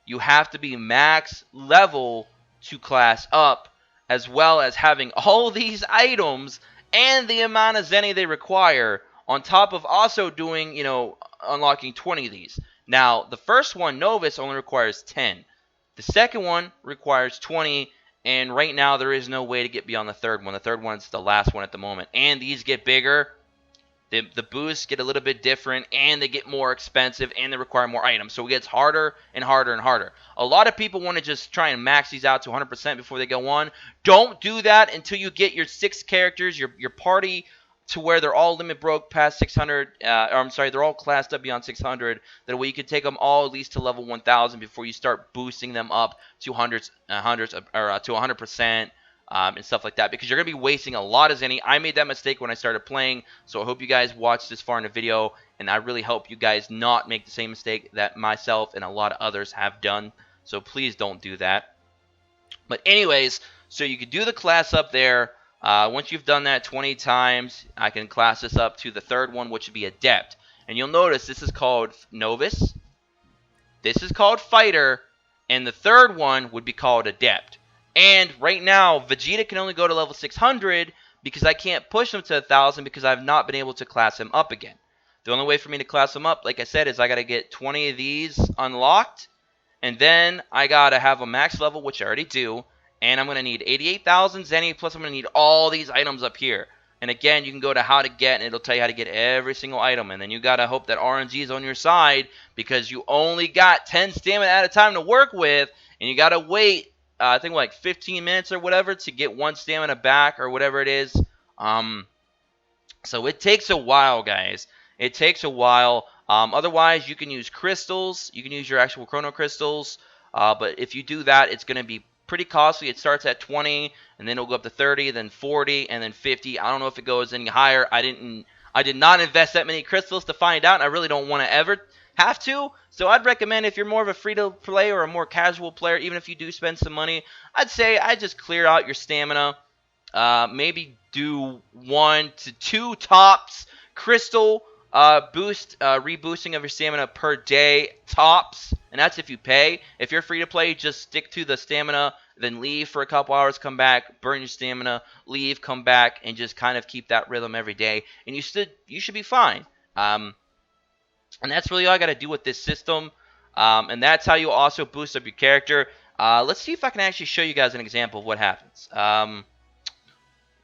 You have to be max level to class up, as well as having all these items and the amount of Zenny they require, on top of also doing, unlocking 20 of these. Now, the first one, Novus, only requires 10. The second one requires 20, and right now there is no way to get beyond the third one. The third one's the last one at the moment. And these get bigger. The boosts get a little bit different, and they get more expensive, and they require more items. So it gets harder and harder and harder. A lot of people want to just try and max these out to 100% before they go on. Don't do that until you get your 6 characters, your party, to where they're all limit broke past 600. They're all classed up beyond 600. That way you can take them all at least to level 1000 before you start boosting them up to hundreds to 100%. And stuff like that, because you're going to be wasting a lot of Zenny. I made that mistake when I started playing, so I hope you guys watched this far in the video, and I really hope you guys not make the same mistake that myself and a lot of others have done, so please don't do that. But anyways, so you can do the class up there. Once you've done that 20 times, I can class this up to the third one, which would be Adept. And you'll notice this is called Novus, this is called Fighter, and the third one would be called Adept. And right now, Vegeta can only go to level 600 because I can't push him to 1000 because I've not been able to class him up again. The only way for me to class him up, like I said, is I got to get 20 of these unlocked. And then I got to have a max level, which I already do. And I'm going to need 88,000 Zenny, plus I'm going to need all these items up here. And again, you can go to how to get, and it'll tell you how to get every single item. And then you got to hope that RNG is on your side, because you only got 10 stamina at a time to work with. And you got to wait, I think like 15 minutes or whatever to get 1 stamina back or whatever it is. So it takes a while, guys. It takes a while. Otherwise, you can use crystals. You can use your actual chrono crystals. But if you do that, it's going to be pretty costly. It starts at 20, and then it'll go up to 30, then 40, and then 50. I don't know if it goes any higher. I did not invest that many crystals to find out, and I really don't want to ever have to. So I'd recommend, if you're more of a free-to-play or a more casual player, even if you do spend some money, I'd say I just clear out your stamina. Maybe do 1 to 2 tops crystal reboosting of your stamina per day tops, and that's if you pay. If you're free to play, just stick to the stamina, then leave for a couple hours, come back, burn your stamina, leave, come back, and just kind of keep that rhythm every day, and you should be fine. And that's really all I got to do with this system. And that's how you also boost up your character. Let's see if I can actually show you guys an example of what happens.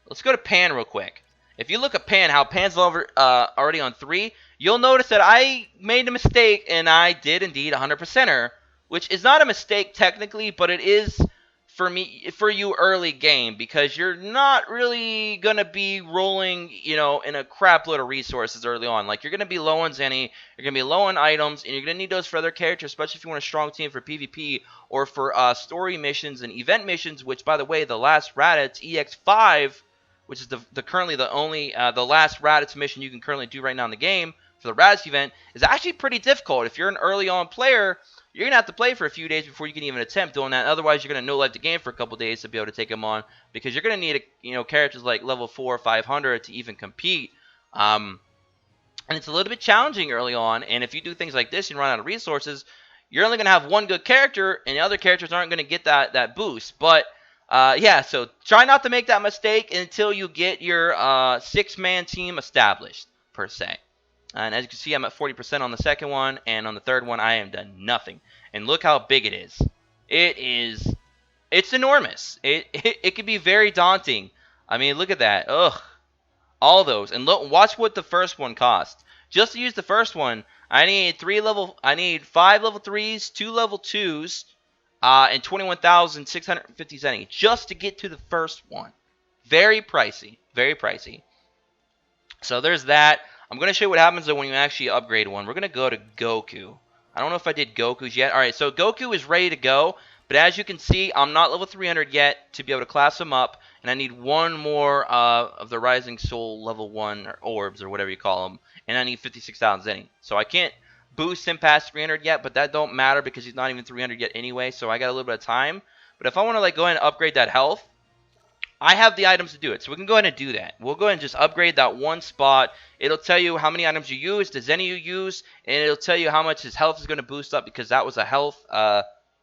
Let's go to Pan real quick. If you look at Pan, how Pan's already on 3, you'll notice that I made a mistake, and I did indeed 100%er, which is not a mistake technically, but it is for you early game, because you're not really going to be rolling, in a crap load of resources early on. Like, you're going to be low on Zenny, you're going to be low on items, and you're going to need those for other characters, especially if you want a strong team for PvP or for story missions and event missions, which, by the way, the last Raditz EX5, which is currently the only, the last Raditz mission you can currently do right now in the game for the Raditz event, is actually pretty difficult. If you're an early on player, you're going to have to play for a few days before you can even attempt doing that. Otherwise, you're going to no-life the game for a couple days to be able to take them on, because you're going to need, characters like level 4 or 500 to even compete. And it's a little bit challenging early on, and if you do things like this and run out of resources, you're only going to have one good character, and the other characters aren't going to get that boost. But, yeah, so try not to make that mistake until you get your 6-man team established, per se. And as you can see, I'm at 40% on the second one, and on the third one, I am done nothing. And look how big it is. It's enormous. It can be very daunting. I mean, look at that. Ugh. All those. And look, watch what the first one cost. Just to use the first one, I need 5 level 3s, 2 level 2s, and 21,650 Zenny just to get to the first one. Very pricey. Very pricey. So there's that. I'm going to show you what happens though when you actually upgrade one. We're going to go to Goku. I don't know if I did Goku's yet. Alright, so Goku is ready to go. But as you can see, I'm not level 300 yet to be able to class him up. And I need one more of the Rising Soul level 1 or orbs or whatever you call them. And I need 56,000 Zenny. So I can't boost him past 300 yet, but that don't matter because he's not even 300 yet anyway. So I got a little bit of time. But if I want to go ahead and upgrade that health, I have the items to do it, so we can go ahead and do that. We'll go ahead and just upgrade that one spot. It'll tell you how many items you use, does any you use, and it'll tell you how much his health is going to boost up because that was a health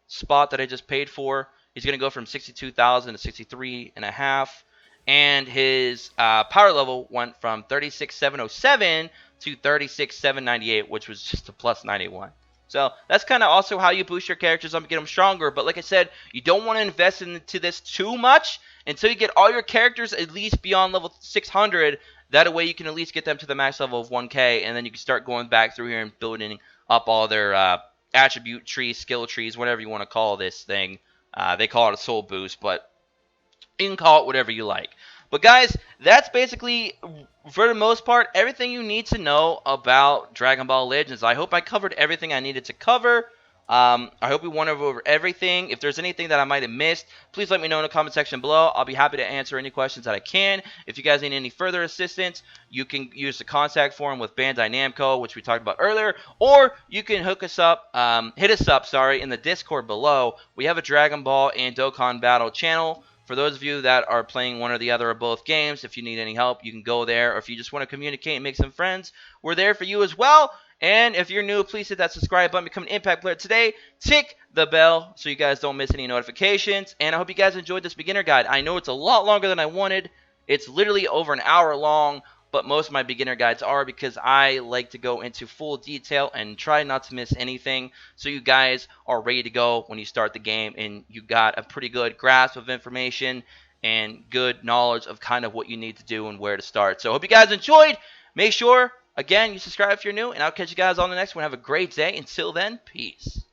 spot that I just paid for. He's going to go from 62,000 to 63 and a half, and his power level went from 36,707 to 36,798, which was just a plus 91. So that's kind of also how you boost your characters up and get them stronger. But like I said, you don't want to invest into this too much until you get all your characters at least beyond level 600. That way you can at least get them to the max level of 1K, and then you can start going back through here and building up all their attribute trees, skill trees, whatever you want to call this thing. They call it a soul boost, but you can call it whatever you like. But guys, that's basically, for the most part, everything you need to know about Dragon Ball Legends. I hope I covered everything I needed to cover. I hope we went over everything. If there's anything that I might have missed, please let me know in the comment section below. I'll be happy to answer any questions that I can. If you guys need any further assistance, you can use the contact form with Bandai Namco, which we talked about earlier, or you can hit us up, in the Discord below. We have a Dragon Ball and Dokkan Battle channel. For those of you that are playing one or the other of both games, if you need any help, you can go there. Or if you just want to communicate and make some friends, we're there for you as well. And if you're new, please hit that subscribe button, become an Impact player today. Tick the bell so you guys don't miss any notifications. And I hope you guys enjoyed this beginner guide. I know it's a lot longer than I wanted. It's literally over an hour long, but most of my beginner guides are because I like to go into full detail and try not to miss anything so you guys are ready to go when you start the game and you got a pretty good grasp of information and good knowledge of kind of what you need to do and where to start. So I hope you guys enjoyed. Make sure, again, you subscribe if you're new, and I'll catch you guys on the next one. Have a great day. Until then, peace.